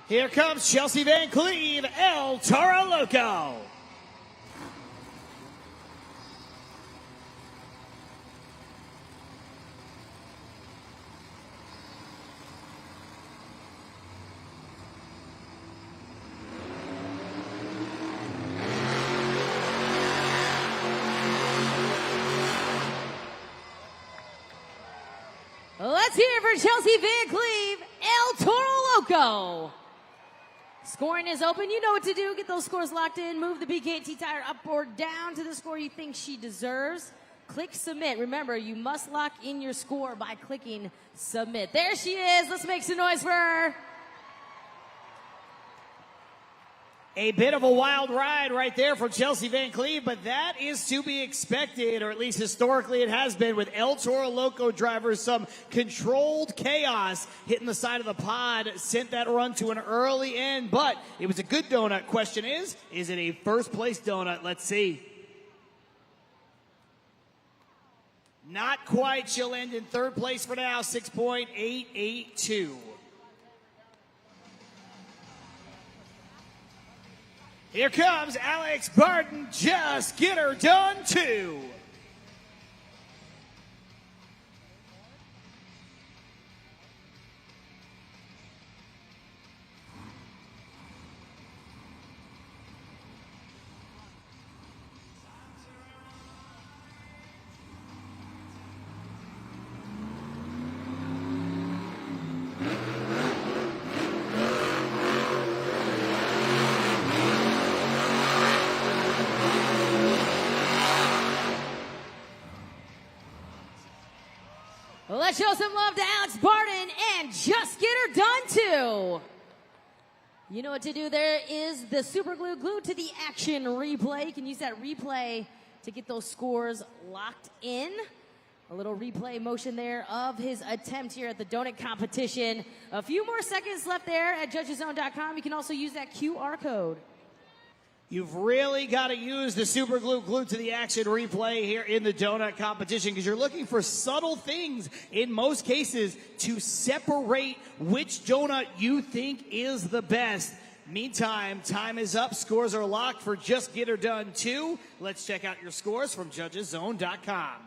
Here comes Chelsea Van Cleve, El Toro Loco. Let's hear it for Chelsea Van Cleve, El Toro Loco. Scoring is open. You know what to do. Get those scores locked in. Move the BKT tire up or down to the score you think she deserves. click submit. Remember, you must lock in your score by clicking submit. There she is. Let's make some noise for her. A bit of a wild ride right there for Chelsea Van Cleve, but that is to be expected, or at least historically it has been with El Toro Loco drivers. Some controlled chaos hitting the side of the pod sent that run to an early end, but it was a good donut. Question is it a first place donut? Let's see. Not quite. She'll end in third place for now, 6.882. Here comes Alex Barton, just get her done too. Let's show some love to Alex Barton and just get her done too. You know what to do. There is the super glue glued to the action replay. You can use that replay to get those scores locked in. A little replay motion there of his attempt here at the donut competition. A few more seconds left there at judgeszone.com. You can also use that QR code. You've really got to use the super glue glued to the action replay here in the donut competition because you're looking for subtle things in most cases to separate which donut you think is the best. Meantime, time is up. Scores are locked for Just Get Her Done 2. Let's check out your scores from judgeszone.com.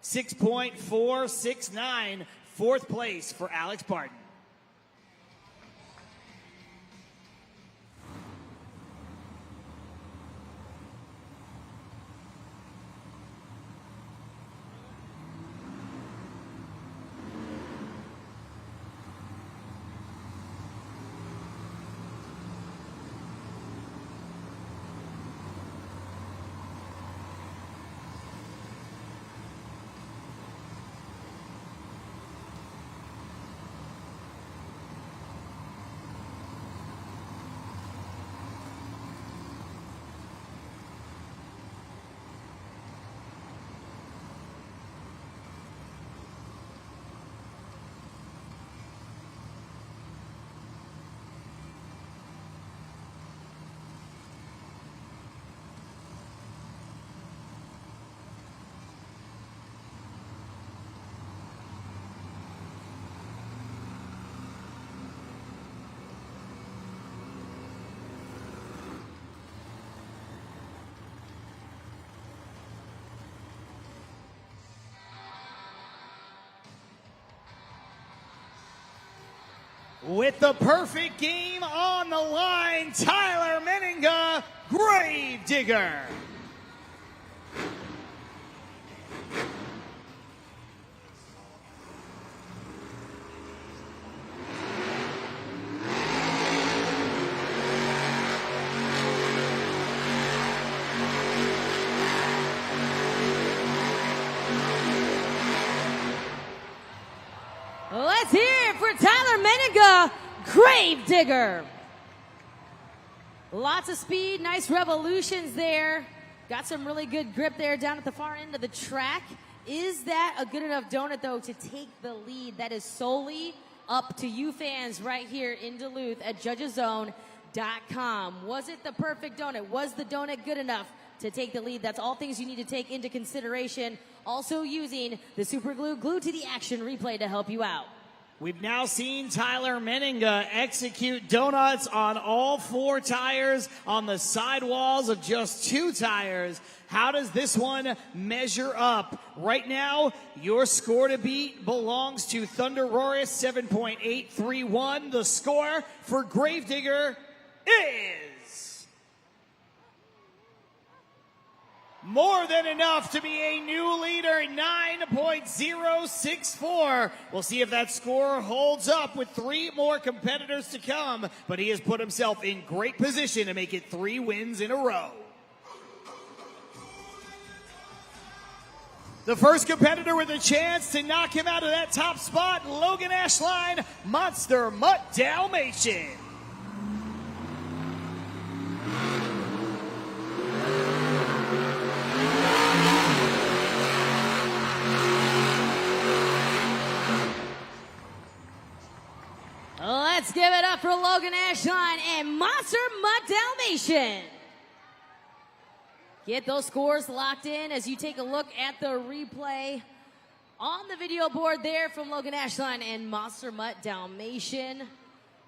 6.469, fourth place for Alex Barton. With the perfect game on the line, Tyler Meninga, Grave Digger. Let's hear it for Tyler Meninga, Grave Digger. Lots of speed, nice revolutions there. Got some really good grip there down at the far end of the track. Is that a good enough donut, though, to take the lead? That is solely up to you fans right here in Duluth at judgeszone.com. Was it the perfect donut? Was the donut good enough to take the lead? That's all things you need to take into consideration. Also using the super glue glued to the action replay to help you out. We've now seen Tyler Meninga execute donuts on all four tires on the sidewalls of just two tires. How does this one measure up? Right now, your score to beat belongs to Thunder Roris, 7.831. The score for Gravedigger is more than enough to be a new leader, 9.064. We'll see if that score holds up with three more competitors to come, but he has put himself in great position to make it 3 wins in a row. The first competitor with a chance to knock him out of that top spot, Logan Ashline, Monster Mutt Dalmatian. Let's give it up for Logan Ashline and Monster Mutt Dalmatian. Get those scores locked in as you take a look at the replay on the video board there from Logan Ashline and Monster Mutt Dalmatian.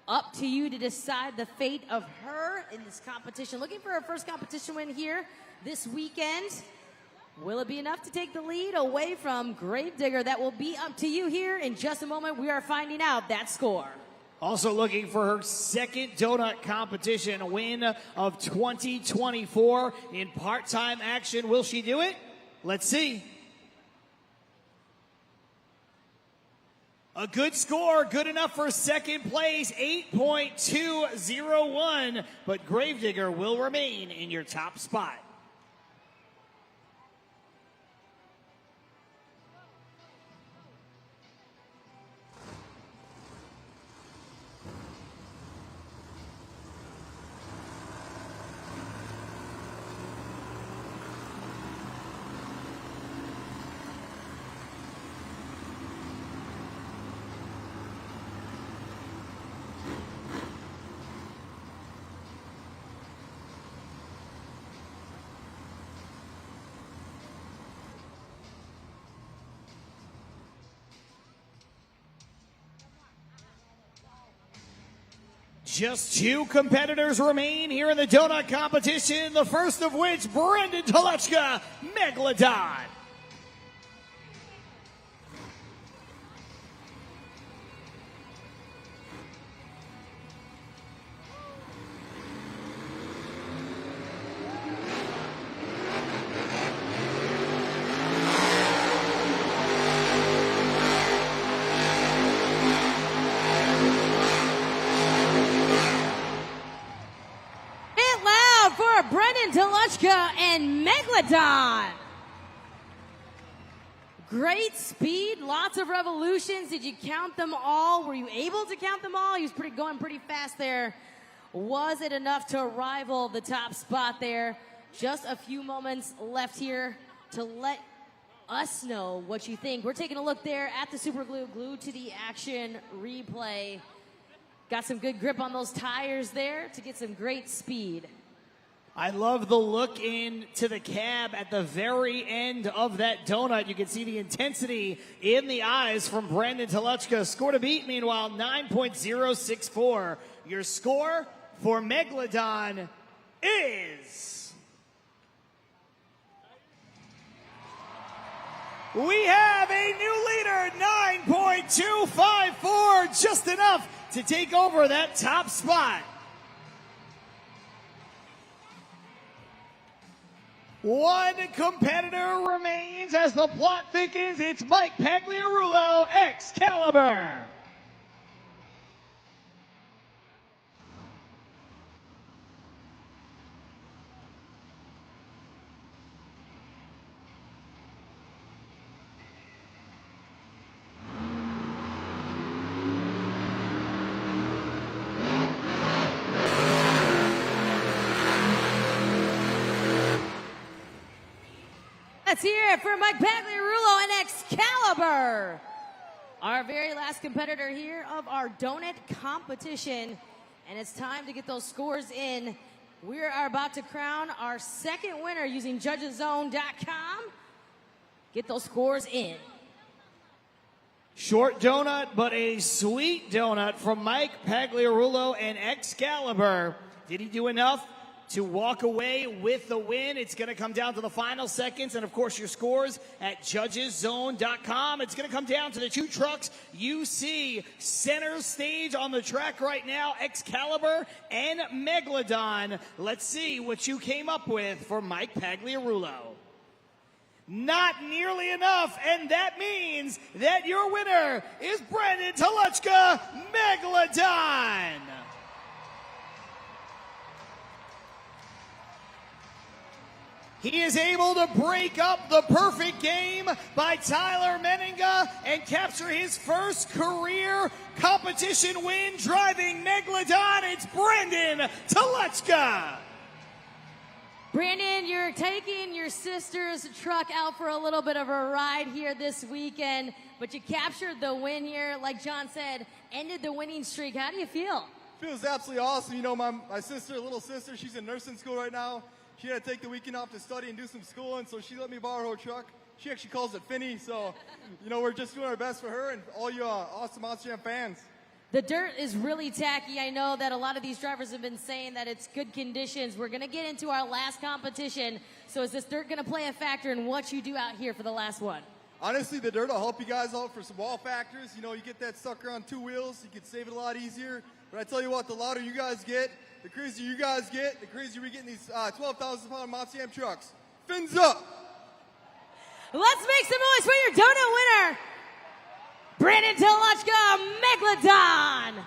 Up to you to decide the fate of her in this competition. Looking for her first competition win here this weekend. Will it be enough to take the lead away from Gravedigger? That will be up to you here in just a moment. We are finding out that score. Also looking for her second donut competition win of 2024 in part-time action. Will she do it? Let's see. A good score, good enough for second place, 8.201, but Gravedigger will remain in your top spot. Just two competitors remain here in the donut competition, the first of which, Brendan Toluchka, Megalodon. Brendan Toluchka and Megalodon. Great speed, lots of revolutions. Did you count them all? Were you able to count them all? He was going pretty fast there. Was it enough to rival the top spot there? Just a few moments left here to let us know what you think. We're taking a look there at the Super Glue, glued to the action replay. Got some good grip on those tires there to get some great speed. I love the look into the cab at the very end of that donut. You can see the intensity in the eyes from Brendan Toluchka. Score to beat, meanwhile, 9.064. Your score for Megalodon is... We have a new leader, 9.254, just enough to take over that top spot. One competitor remains as the plot thickens. It's Mike Pagliarulo, Excalibur. Let's hear it for Mike Pagliarulo and Excalibur. Our very last competitor here of our donut competition. And it's time to get those scores in. We are about to crown our second winner using judgeszone.com. Get those scores in. Short donut, but a sweet donut from Mike Pagliarulo and Excalibur. Did he do enough to walk away with the win? It's going to come down to the final seconds, and of course your scores at judgeszone.com. It's going to come down to the two trucks you see center stage on the track right now, Excalibur and Megalodon. Let's see what you came up with for Mike Pagliarulo. Not nearly enough, and that means that your winner is Brendan Toluchka, Megalodon. He is able to break up the perfect game by Tyler Meninga and capture his first career competition win driving Megalodon. It's Brandon Telechka. Brandon, you're taking your sister's truck out for a little bit of a ride here this weekend, but you captured the win here. Like John said, ended the winning streak. How do you feel? Feels absolutely awesome. You know, my sister, little sister, she's in nursing school right now. She had to take the weekend off to study and do some schooling, so she let me borrow her truck. She actually calls it Finny, so, you know, we're just doing our best for her and all you awesome Monster Jam fans. The dirt is really tacky. I know that a lot of these drivers have been saying that it's good conditions. We're going to get into our last competition. So is this dirt going to play a factor in what you do out here for the last one? Honestly, the dirt will help you guys out for some wall factors. You know, you get that sucker on 2 wheels, you can save it a lot easier. But I tell you what, the louder you guys get, the crazier you guys get, the crazier we get in these 12,000-pound Monster Jam trucks. Fins up! Let's make some noise for your donut winner, Brandon Telechka, Megalodon.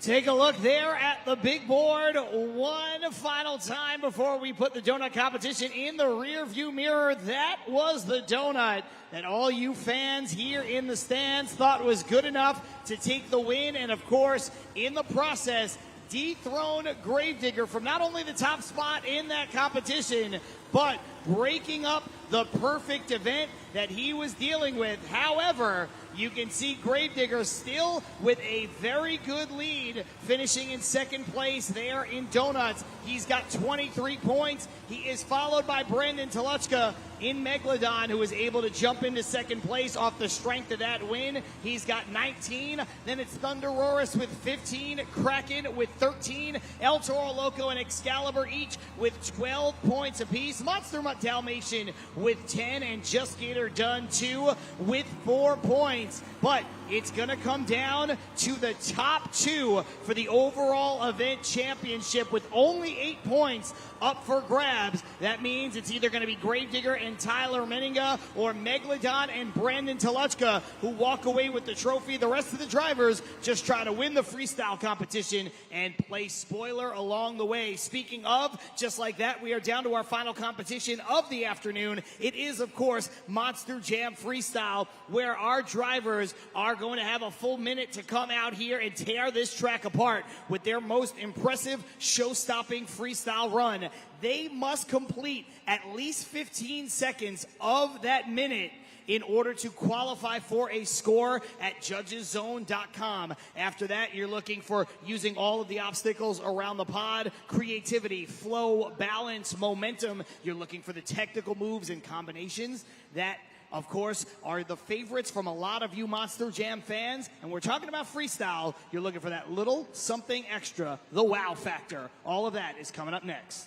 Take a look there at the big board one final time before we put the donut competition in the rear view mirror. That was the donut that all you fans here in the stands thought was good enough to take the win. And of course, in the process, dethrone Gravedigger from not only the top spot in that competition, but breaking up the perfect event that he was dealing with. However, you can see Gravedigger still with a very good lead, finishing in second place there in donuts. He's got 23 points. He is followed by Brandon Telechka in Megalodon, who was able to jump into second place off the strength of that win. He's got 19. Then it's Thunderoris with 15, Kraken with 13, El Toro Loco and Excalibur each with 12 points apiece. Monster Mutt Dalmatian with 10, and Just Gator Dunn 2 with 4 points. But it's going to come down to the top 2 for the overall event championship with only 8 points up for grabs. That means it's either going to be Gravedigger and Tyler Meninga or Megalodon and Brandon Telechka who walk away with the trophy. The rest of the drivers just try to win the freestyle competition and play spoiler along the way. Speaking of, just like that, we are down to our final competition of the afternoon. It is, of course, Monster Jam Freestyle, where our drivers are going to have a full minute to come out here and tear this track apart with their most impressive show-stopping freestyle run. They must complete at least 15 seconds of that minute in order to qualify for a score at judgeszone.com. After that, you're looking for using all of the obstacles around the pod, creativity, flow, balance, momentum. You're looking for the technical moves and combinations that, of course, are the favorites from a lot of you Monster Jam fans. And we're talking about freestyle. You're looking for that little something extra, the wow factor. All of that is coming up next.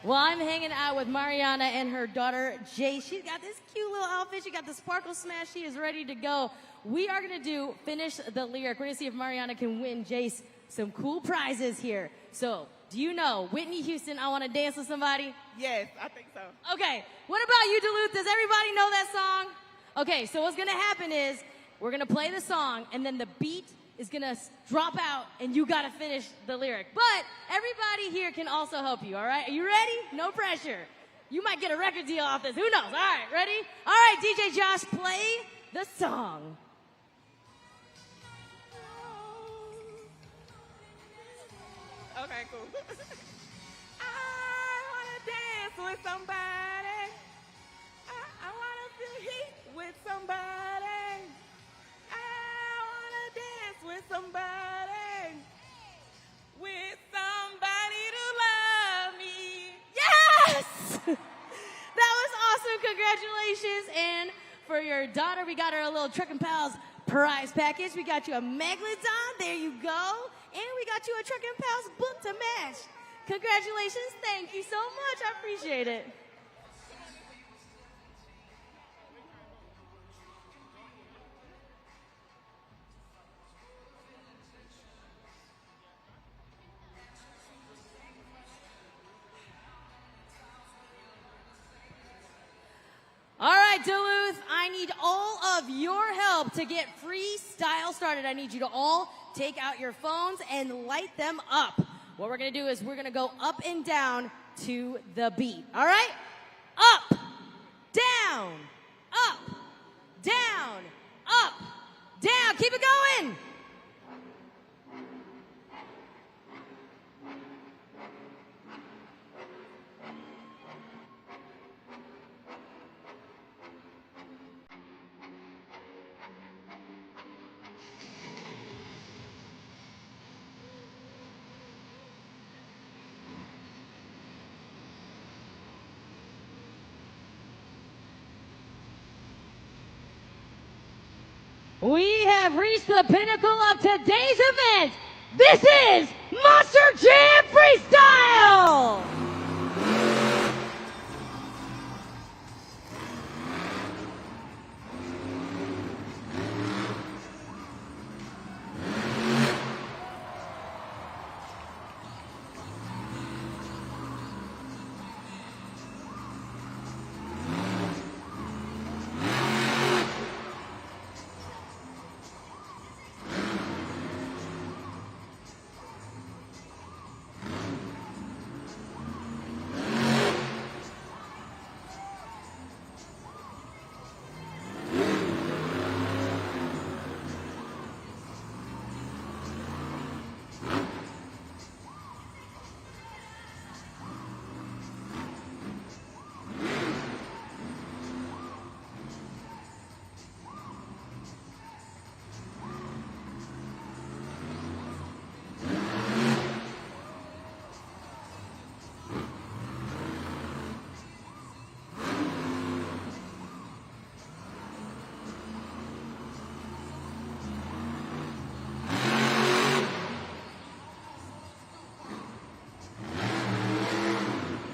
Well, I'm hanging out with Mariana and her daughter, Jay. She's got this cute little outfit. She got the sparkle smash. She is ready to go. We are going to finish the lyric. We're going to see if Mariana can win Jace some cool prizes here. So, do you know Whitney Houston, I Want to Dance with Somebody? Yes, I think so. Okay, what about you, Duluth? Does everybody know that song? Okay, so what's going to happen is we're going to play the song, and then the beat is going to drop out, and you got to finish the lyric. But everybody here can also help you, all right? Are you ready? No pressure. You might get a record deal off this. Who knows? All right, ready? All right, DJ Josh, play the song. Okay, cool. I want to dance with somebody. I want to feel heat with somebody. With somebody to love me. Yes! That was awesome. Congratulations. And for your daughter, we got her a little Truck and Pals prize package. We got you a Megalodon. There you go. And we got you a Truck and Pals book to match. Congratulations. Thank you so much. I appreciate it. need all of your help to get freestyle started. I need you to all take out your phones and light them up. What we're gonna do is we're gonna go up and down to the beat. All right? Up, down, up, down, up, down. Keep it going. We have reached the pinnacle of today's event. This is Monster Jam Freestyle!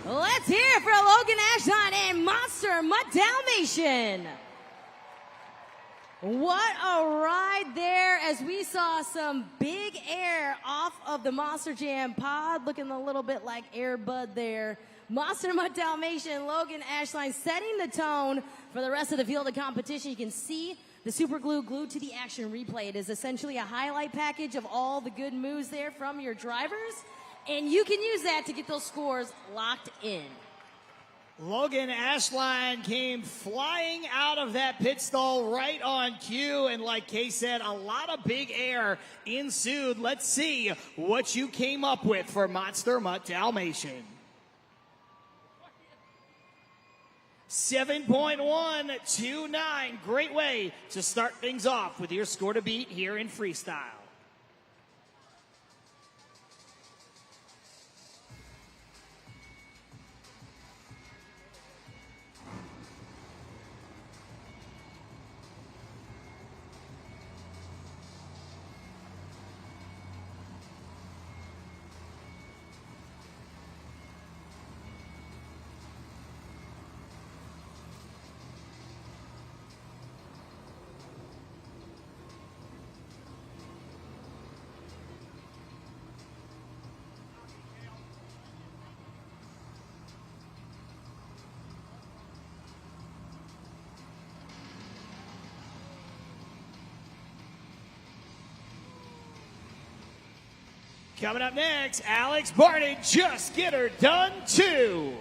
Let's hear it for Logan Ashton and Monster Mutt Dalmatian. What a ride there as we saw some big air off of the Monster Jam pod, looking a little bit like Air Bud there. Monster Mutt Dalmatian, Logan Ashline setting the tone for the rest of the field of competition. You can see the super glue glued to the action replay. It is essentially a highlight package of all the good moves there from your drivers, and you can use that to get those scores locked in. Logan Ashline came flying out of that pit stall right on cue, and like Kay said, a lot of big air ensued. Let's see what you came up with for Monster Mutt Dalmatian. 7.129, great way to start things off with your score to beat here in freestyle. Coming up next, Alex Barnett, Just Get Her Done 2.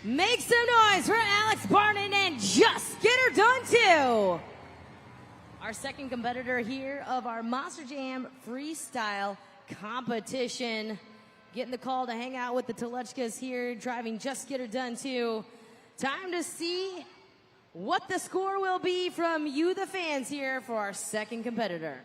Make some noise for Alex Barton and Just Get Her Done Too. Our second competitor here of our Monster Jam Freestyle competition. Getting the call to hang out with the Toluchkas here, driving Just Get Her Done Too. Time to see what the score will be from you, the fans, here for our second competitor.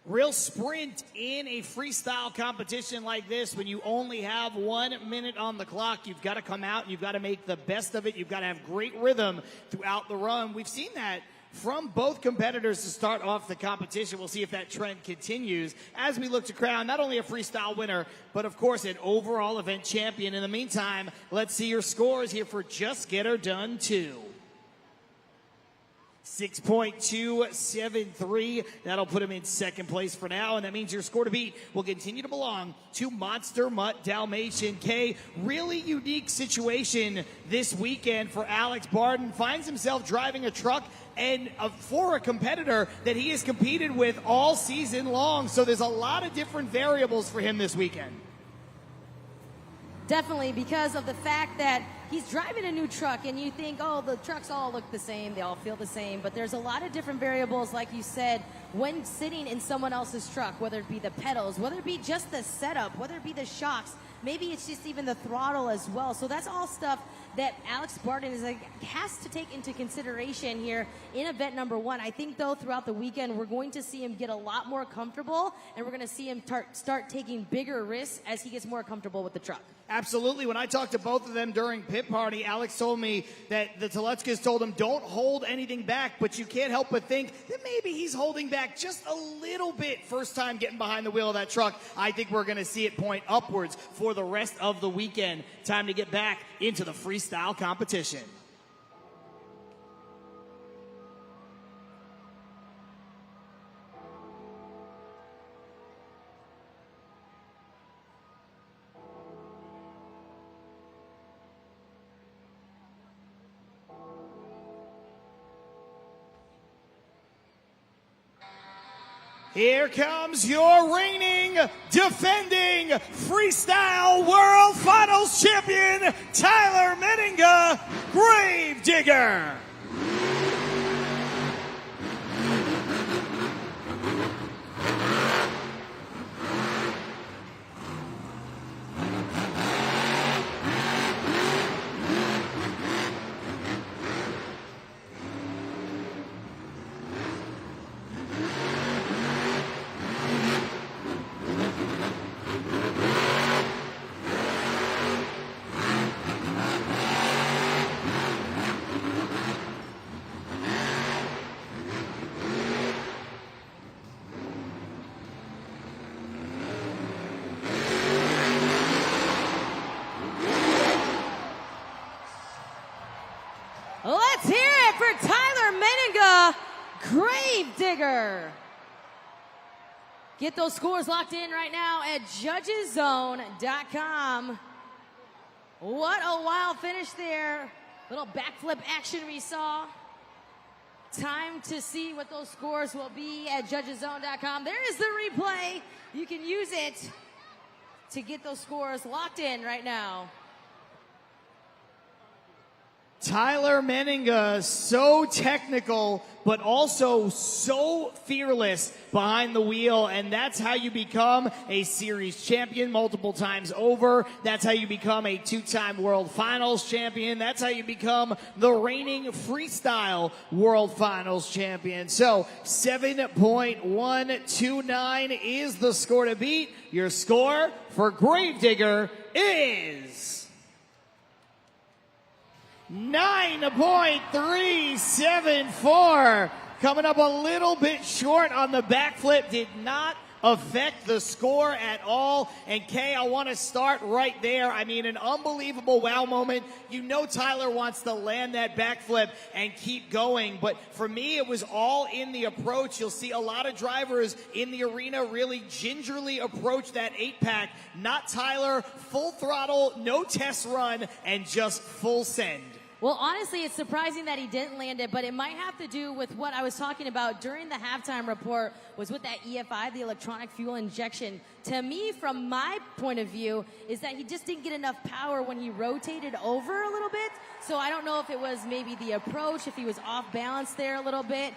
Real sprint in a freestyle competition like this. When you only have 1 minute on the clock, you've got to come out and you've got to make the best of it. You've got to have great rhythm throughout the run. We've seen that from both competitors to start off the competition. We'll see if that trend continues as we look to crown not only a freestyle winner, but of course an overall event champion. In the meantime, let's see your scores here for Just Get Her Done Too. 6.273. That'll put him in second place for now, and that means your score to beat will continue to belong to Monster Mutt Dalmatian. K, really unique situation this weekend for Alex Barton. Finds himself driving a truck and for a competitor that he has competed with all season long. So there's a lot of different variables for him this weekend. Definitely, because of the fact that he's driving a new truck, and you think, oh, the trucks all look the same, they all feel the same, but there's a lot of different variables, like you said, when sitting in someone else's truck, whether it be the pedals, whether it be just the setup, whether it be the shocks, maybe it's just even the throttle as well. So that's all stuff that Alex Barton has to take into consideration here in event number 1. I think, though, throughout the weekend, we're going to see him get a lot more comfortable, and we're going to see him start taking bigger risks as he gets more comfortable with the truck. Absolutely. When I talked to both of them during pit party, Alex told me that the Toluchkas told him, don't hold anything back, but you can't help but think that maybe he's holding back just a little bit first time getting behind the wheel of that truck. I think we're going to see it point upwards for the rest of the weekend. Time to get back into the freestyle competition. Here comes your reigning, defending Freestyle World Finals champion, Tyler Meninga, Gravedigger. Let's hear it for Tyler Meninga, Gravedigger. Get those scores locked in right now at judgeszone.com. What a wild finish there. Little backflip action we saw. Time to see what those scores will be at judgeszone.com. There is the replay. You can use it to get those scores locked in right now. Tyler Meninga, so technical, but also so fearless behind the wheel, and that's how you become a series champion multiple times over. That's how you become a 2-time World Finals champion. That's how you become the reigning Freestyle World Finals champion. So 7.129 is the score to beat. Your score for Gravedigger is 9.374. Coming up a little bit short on the backflip. Did not affect the score at all. And Kay, I want to start right there. I mean, an unbelievable wow moment. You know Tyler wants to land that backflip and keep going. But for me, it was all in the approach. You'll see a lot of drivers in the arena really gingerly approach that 8-pack. Not Tyler. Full throttle, no test run, and just full send. Well, honestly, it's surprising that he didn't land it, but it might have to do with what I was talking about during the halftime report was with that EFI, the electronic fuel injection. To me, from my point of view, is that he just didn't get enough power when he rotated over a little bit. So I don't know if it was maybe the approach, if he was off balance there a little bit.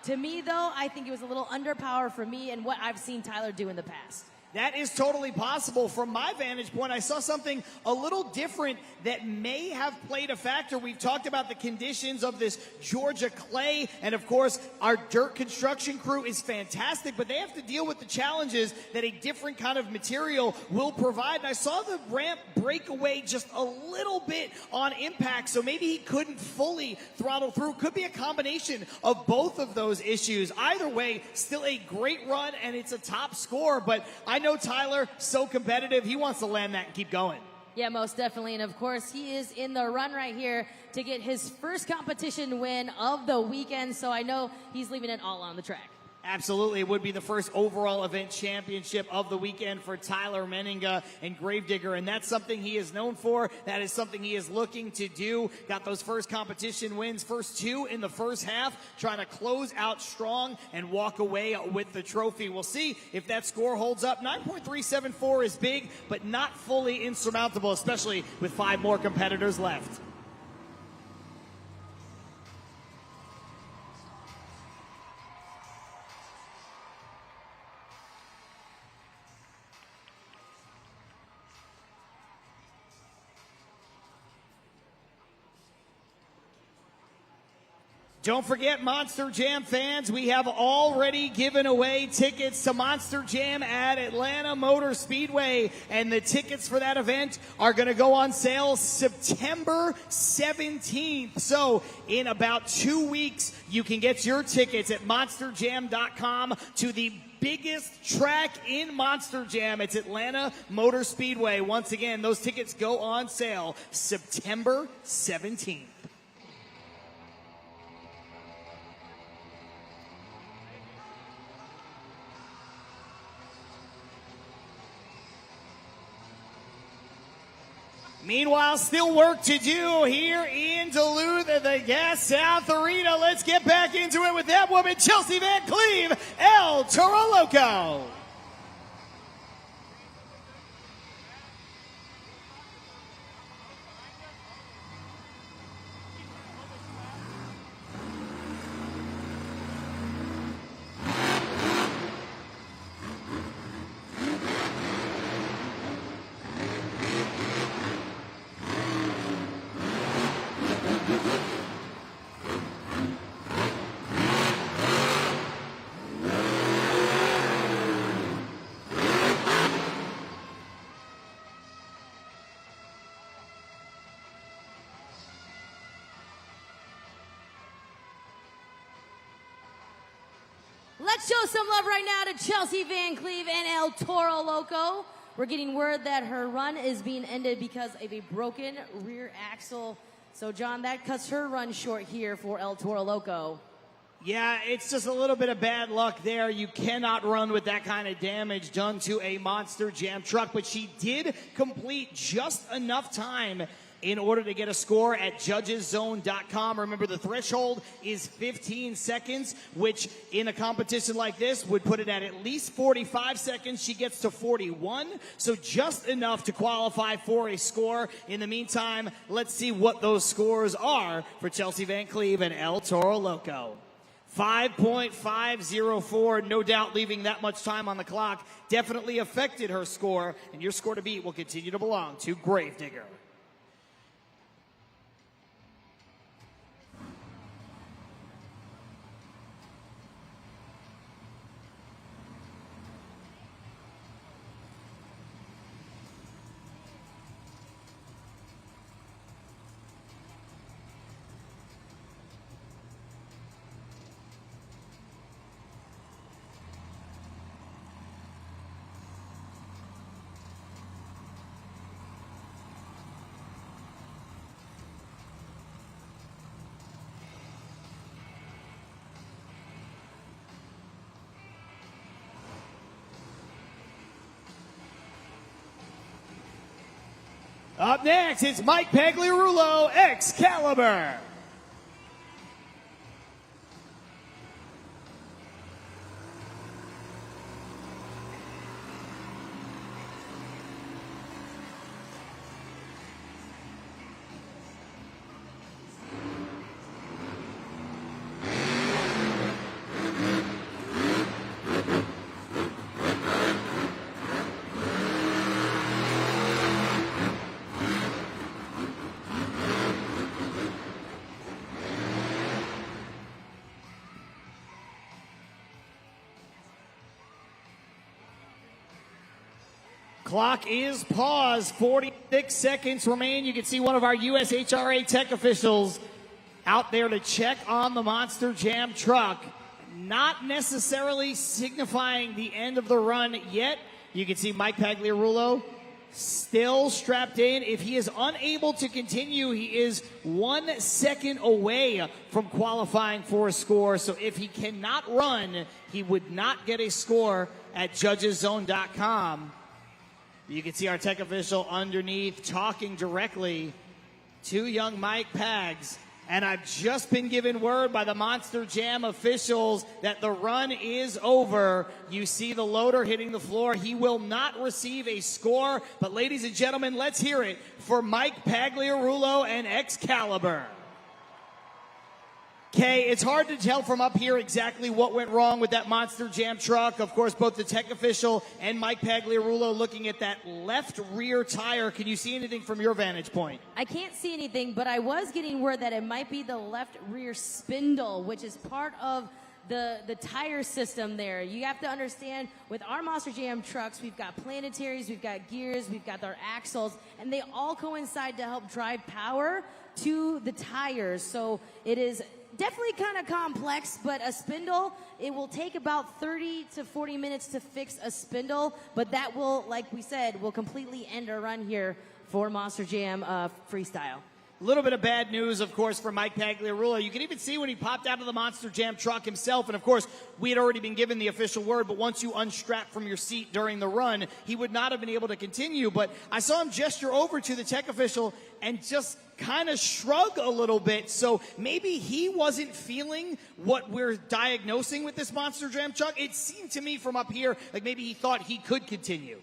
To me, though, I think it was a little underpower for me and what I've seen Tyler do in the past. That is totally possible. From my vantage point, I saw something a little different that may have played a factor. We've talked about the conditions of this Georgia clay, and of course, our dirt construction crew is fantastic, but they have to deal with the challenges that a different kind of material will provide. And I saw the ramp break away just a little bit on impact, so maybe he couldn't fully throttle through. Could be a combination of both of those issues. Either way, still a great run, and it's a top score, but I know Tyler, so competitive, he wants to land that and keep going. Yeah, most definitely. And of course, he is in the run right here to get his first competition win of the weekend. So I know he's leaving it all on the track. Absolutely. It would be the first overall event championship of the weekend for Tyler Menninga and Gravedigger, and that's something he is known for. That is something he is looking to do. Got those first competition wins, first two in the first half, trying to close out strong and walk away with the trophy. We'll see if that score holds up. 9.374 is big, but not fully insurmountable, especially with 5 more competitors left. Don't forget, Monster Jam fans, we have already given away tickets to Monster Jam at Atlanta Motor Speedway, and the tickets for that event are going to go on sale September 17th. So in about 2 weeks, you can get your tickets at monsterjam.com to the biggest track in Monster Jam. It's Atlanta Motor Speedway. Once again, those tickets go on sale September 17th. Meanwhile, still work to do here in Duluth at the Gas South Arena. Let's get back into it with that woman, Chelsea Van Cleve, El Toro Loco. Let's show some love right now to Chelsea Van Cleve and El Toro Loco. We're getting word that her run is being ended because of a broken rear axle. So, John, that cuts her run short here for El Toro Loco. Yeah, it's just a little bit of bad luck there. You cannot run with that kind of damage done to a Monster Jam truck, but she did complete just enough time in order to get a score at judgeszone.com. Remember, the threshold is 15 seconds, which in a competition like this would put it at least 45 seconds. She gets to 41, so just enough to qualify for a score. In the meantime, let's see what those scores are for Chelsea Van Cleve and El Toro Loco. 5.504, no doubt leaving that much time on the clock definitely affected her score, and your score to beat will continue to belong to Gravedigger. Up next, it's Mike Pagliarulo, Excalibur. Clock is paused. 46 seconds remain. You can see one of our USHRA tech officials out there to check on the Monster Jam truck. Not necessarily signifying the end of the run yet. You can see Mike Pagliarulo still strapped in. If he is unable to continue, he is 1 second away from qualifying for a score. So if he cannot run, he would not get a score at judgeszone.com. You can see our tech official underneath talking directly to young Mike Pags. And I've just been given word by the Monster Jam officials that the run is over. You see the loader hitting the floor. He will not receive a score. But ladies and gentlemen, let's hear it for Mike Pagliarulo and Excalibur. Kay, it's hard to tell from up here exactly what went wrong with that Monster Jam truck. Of course, both the tech official and Mike Pagliarulo looking at that left rear tire. Can you see anything from your vantage point? I can't see anything, but I was getting word that it might be the left rear spindle, which is part of the tire system there. You have to understand, with our Monster Jam trucks, we've got planetaries, we've got gears, we've got our axles, and they all coincide to help drive power to the tires. So it is definitely kind of complex, but a spindle, it will take about 30 to 40 minutes to fix a spindle, but that will, like we said, will completely end our run here for Monster Jam Freestyle. A little bit of bad news, of course, for Mike Pagliarulo. You can even see when he popped out of the Monster Jam truck himself. And, of course, we had already been given the official word, but once you unstrap from your seat during the run, he would not have been able to continue. But I saw him gesture over to the tech official and just kind of shrug a little bit. So maybe he wasn't feeling what we're diagnosing with this Monster Jam truck. It seemed to me from up here like maybe he thought he could continue.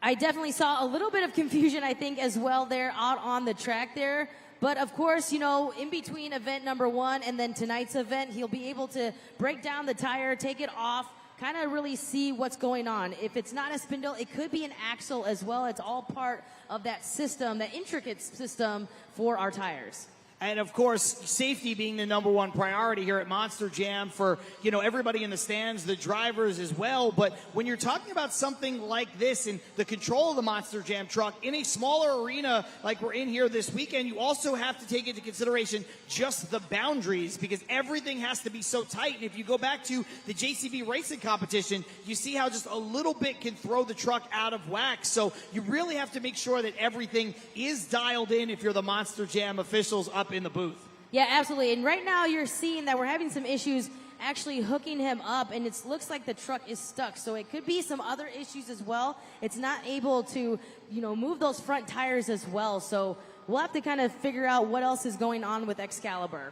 I definitely saw a little bit of confusion, I think, as well there out on the track there. But, of course, you know, in between event number 1 and then tonight's event, he'll be able to break down the tire, take it off, kind of really see what's going on. If it's not a spindle, it could be an axle as well. It's all part of that system, that intricate system for our tires. And, of course, safety being the number one priority here at Monster Jam for, you know, everybody in the stands, the drivers as well. But when you're talking about something like this and the control of the Monster Jam truck in a smaller arena like we're in here this weekend, you also have to take into consideration just the boundaries because everything has to be so tight. And if you go back to the JCB racing competition, you see how just a little bit can throw the truck out of whack. So you really have to make sure that everything is dialed in if you're the Monster Jam officials up in the booth. Yeah, absolutely. And right now you're seeing that we're having some issues actually hooking him up, and it looks like the truck is stuck. So it could be some other issues as well. It's not able to, you know, move those front tires as well. So we'll have to kind of figure out what else is going on with Excalibur.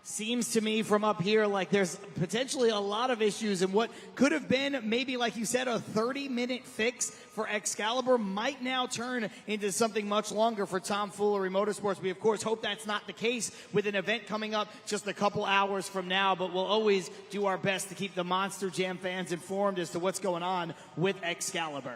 Seems to me from up here like there's potentially a lot of issues, and what could have been maybe, like you said, a 30-minute fix for Excalibur might now turn into something much longer for Tom Foolery Motorsports. We, of course, hope that's not the case with an event coming up just a couple hours from now, but we'll always do our best to keep the Monster Jam fans informed as to what's going on with Excalibur.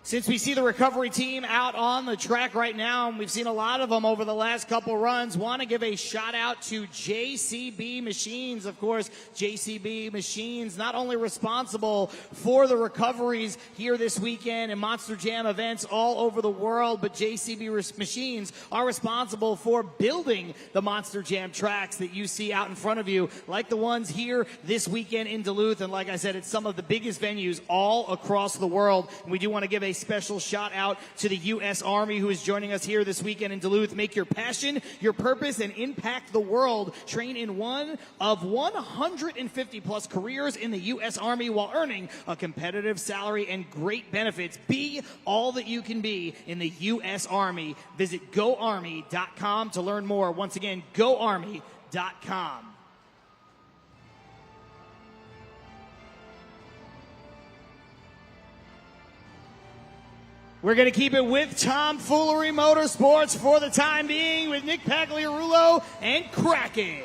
Since we see the recovery team out on the track right now, and we've seen a lot of them over the last couple runs, want to give a shout out to JCB Machines. Of course, JCB Machines not only responsible for the recoveries here this weekend and Monster Jam events all over the world, but JCB Machines are responsible for building the Monster Jam tracks that you see out in front of you, like the ones here this weekend in Duluth. And like I said, it's some of the biggest venues all across the world. And we do want to give a special shout out to the U.S. Army, who is joining us here this weekend in Duluth. Make your passion, your purpose, and impact the world. Train in one of 150 plus careers in the U.S. Army while earning a competitive salary and great benefits. Be all that you can be in the U.S. Army. Visit GoArmy.com to learn more. Once again, GoArmy.com. We're going to keep it with Tomfoolery Motorsports for the time being with Nick Pagliarulo and Kraken.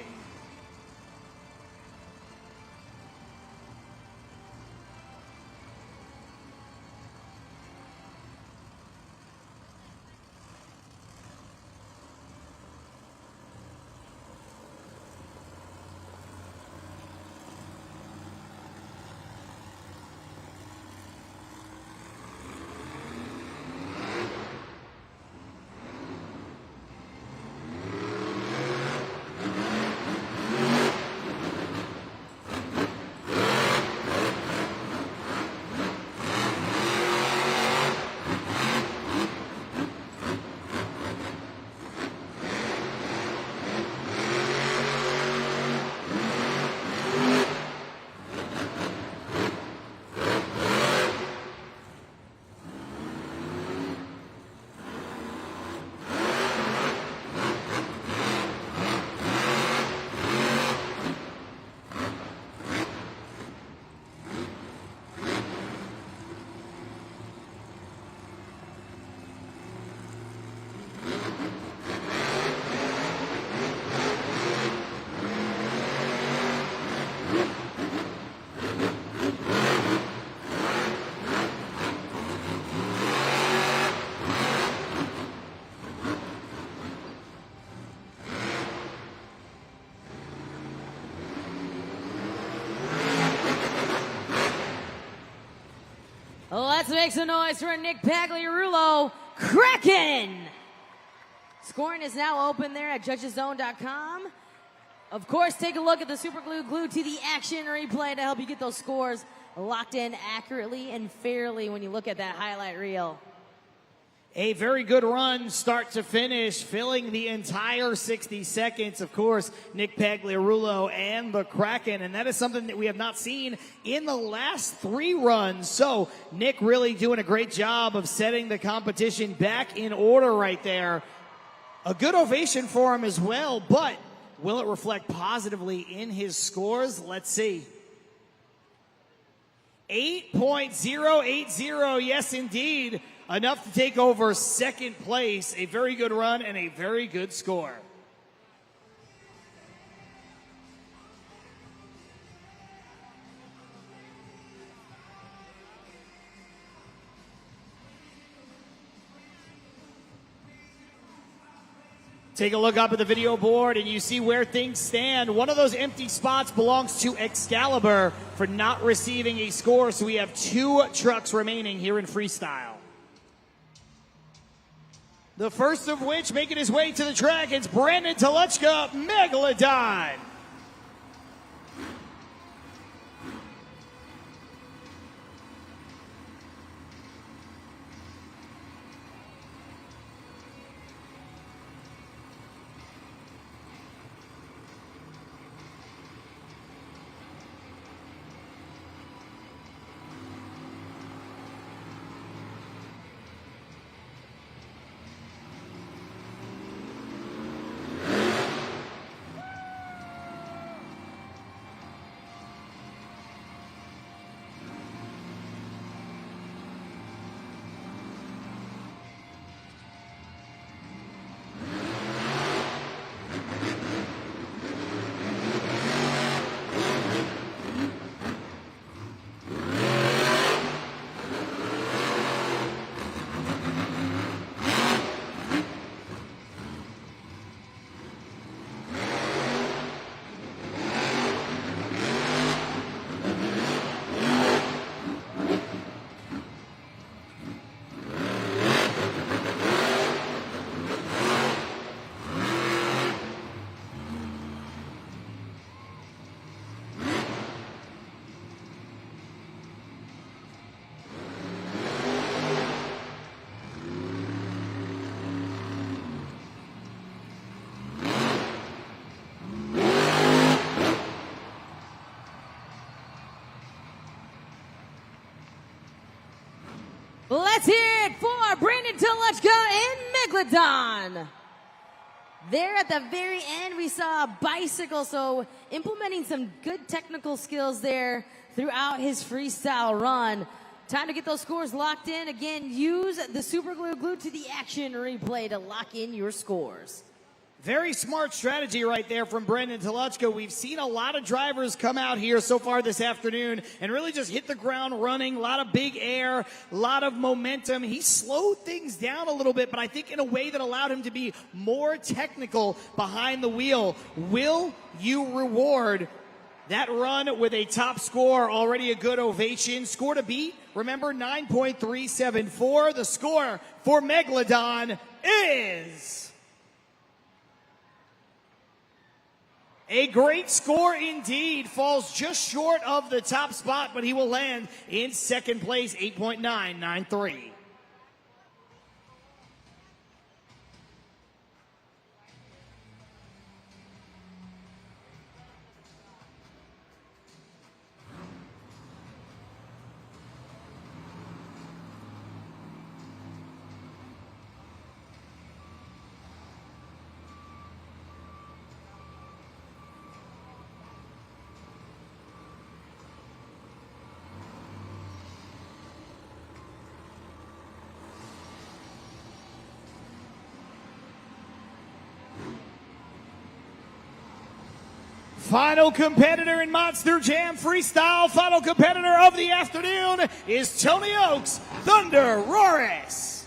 Let's make some noise for Nick Pagliarulo, Kraken! Scoring is now open there at judgeszone.com. Of course, take a look at the Super Glue Glued to the Action replay to help you get those scores locked in accurately and fairly when you look at that highlight reel. A very good run, start to finish, filling the entire 60 seconds. Of course, Nick Pagliarulo and the Kraken, and that is something that we have not seen in the last 3 runs. So Nick really doing a great job of setting the competition back in order right there. A good ovation for him as well, but will it reflect positively in his scores? Let's see. 8.080, yes indeed. Enough to take over second place. A very good run and a very good score. Take a look up at the video board and you see where things stand. One of those empty spots belongs to Excalibur for not receiving a score, so we have 2 trucks remaining here in Freestyle. The first of which, making his way to the track, it's Brandon Telechka, Megalodon. Let's hear it for Brandon Toluchka and Megalodon. There at the very end, we saw a bicycle, so implementing some good technical skills there throughout his freestyle run. Time to get those scores locked in. Again, use the super glue glued to the action replay to lock in your scores. Very smart strategy right there from Brandon Toluchka. We've seen a lot of drivers come out here so far this afternoon and really just hit the ground running. A lot of big air, a lot of momentum. He slowed things down a little bit, but I think in a way that allowed him to be more technical behind the wheel. Will you reward that run with a top score? Already a good ovation. Score to beat, remember, 9.374. The score for Megalodon is a great score indeed. Falls just short of the top spot, but he will land in second place, 8.993. Final competitor in Monster Jam Freestyle, final competitor of the afternoon is Tony Oaks, Thunder Roris.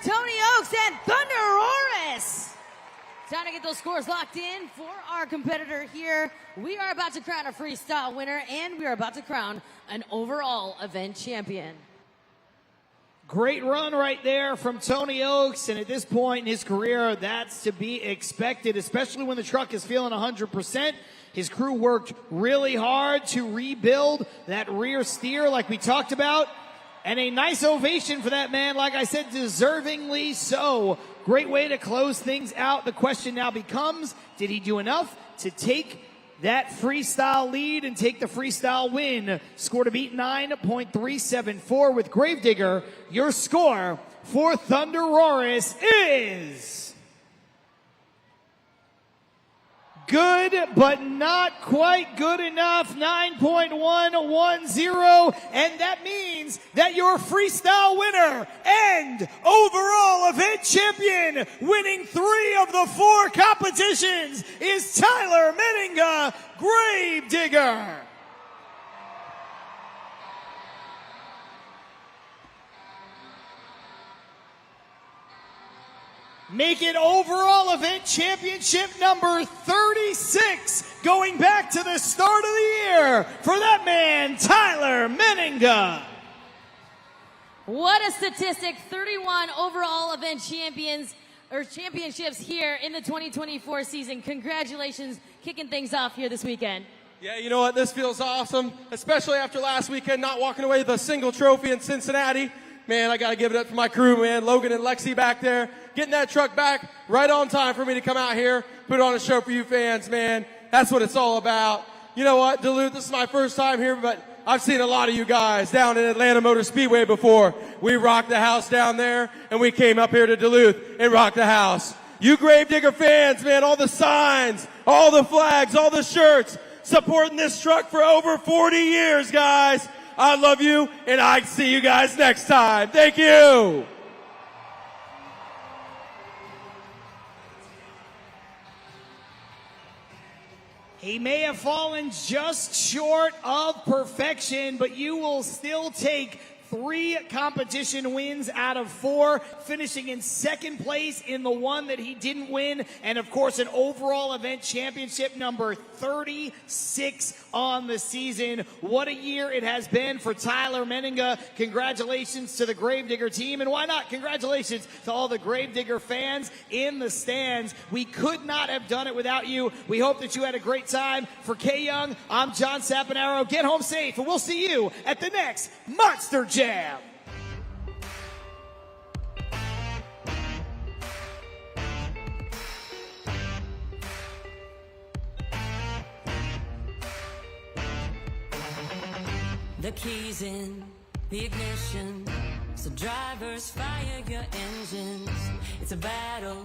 Tony Oaks and Thunder Roris. Time to get those scores locked in for our competitor here. We are about to crown a freestyle winner, and we are about to crown an overall event champion. Great run right there from Tony Oaks, and at this point in his career, that's to be expected, especially when the truck is feeling 100%. His crew worked really hard to rebuild that rear steer like we talked about. And a nice ovation for that man, like I said, deservingly so. Great way to close things out. The question now becomes, did he do enough to take that freestyle lead and take the freestyle win? Score to beat 9.374 with Gravedigger. Your score for Thunder Roris is good, but not quite good enough, 9.110, and that means that your freestyle winner and overall event champion, winning 3 of the 4 competitions, is Tyler Meninga, Gravedigger. Make it overall event championship number 36, going back to the start of the year for that man, Tyler Meninga. What a statistic, 31 overall event championships here in the 2024 season. Congratulations, kicking things off here this weekend. Yeah, you know what, this feels awesome, especially after last weekend, not walking away with a single trophy in Cincinnati. Man, I got to give it up to my crew, man. Logan and Lexi back there, getting that truck back right on time for me to come out here, put on a show for you fans, man. That's what it's all about. You know what, Duluth, this is my first time here, but I've seen a lot of you guys down in Atlanta Motor Speedway before. We rocked the house down there, and we came up here to Duluth and rocked the house. You Gravedigger fans, man, all the signs, all the flags, all the shirts, supporting this truck for over 40 years, guys. I love you, and I see you guys next time. Thank you. He may have fallen just short of perfection, but you will still take 3 competition wins out of 4, finishing in second place in the one that he didn't win, and of course an overall event championship number 36 on the season. What a year it has been for Tyler Menninga. Congratulations to the Gravedigger team, and why not congratulations to all the Gravedigger fans in the stands. We could not have done it without you. We hope that you had a great time. For K Young, I'm John Saponaro. Get home safe, and we'll see you at the next Monster Jam. The keys in the ignition, so drivers fire your engines. It's a battle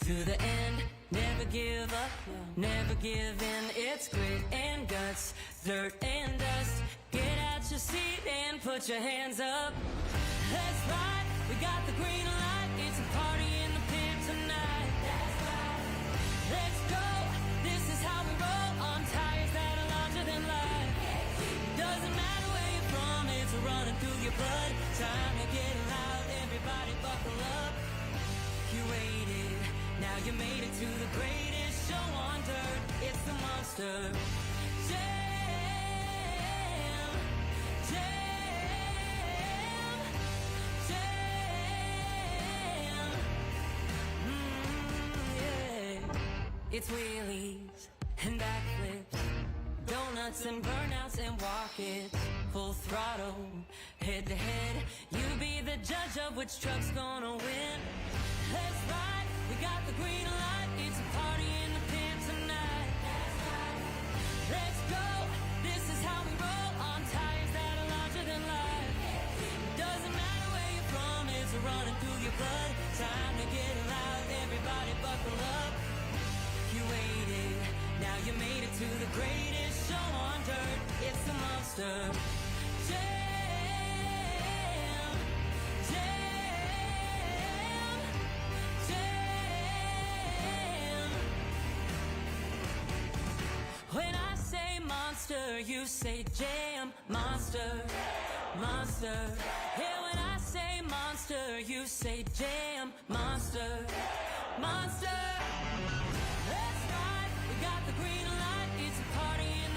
to the end. Never give up, never give in. It's grit and guts, dirt and dust. Get out your seat and put your hands up. Let's ride, we got the green light. It's a party in the pit tonight. That's right. Let's go, this is how we roll on tires that are larger than life. Doesn't matter where you're from, it's running through your blood. Time to get loud, everybody buckle up. You waited, now you made it to the greatest show on dirt. It's the Monster Jam, jam, jam. Yeah. It's wheelies and backflips, donuts and burnouts and walk-its. Full throttle, head to head. You be the judge of which truck's gonna win. Let's ride, we got the green light. It's a party in the pit tonight. That's right. Let's go, this is how we roll on tires that are larger than life. Doesn't matter where you're from, it's running through your blood. Time to get loud, everybody buckle up. You waited, now you made it to the greatest show on dirt. It's the Monster Jam, jam, jam. When I say monster, you say jam. Monster, monster. Yeah, when I say monster, you say jam. Monster, monster.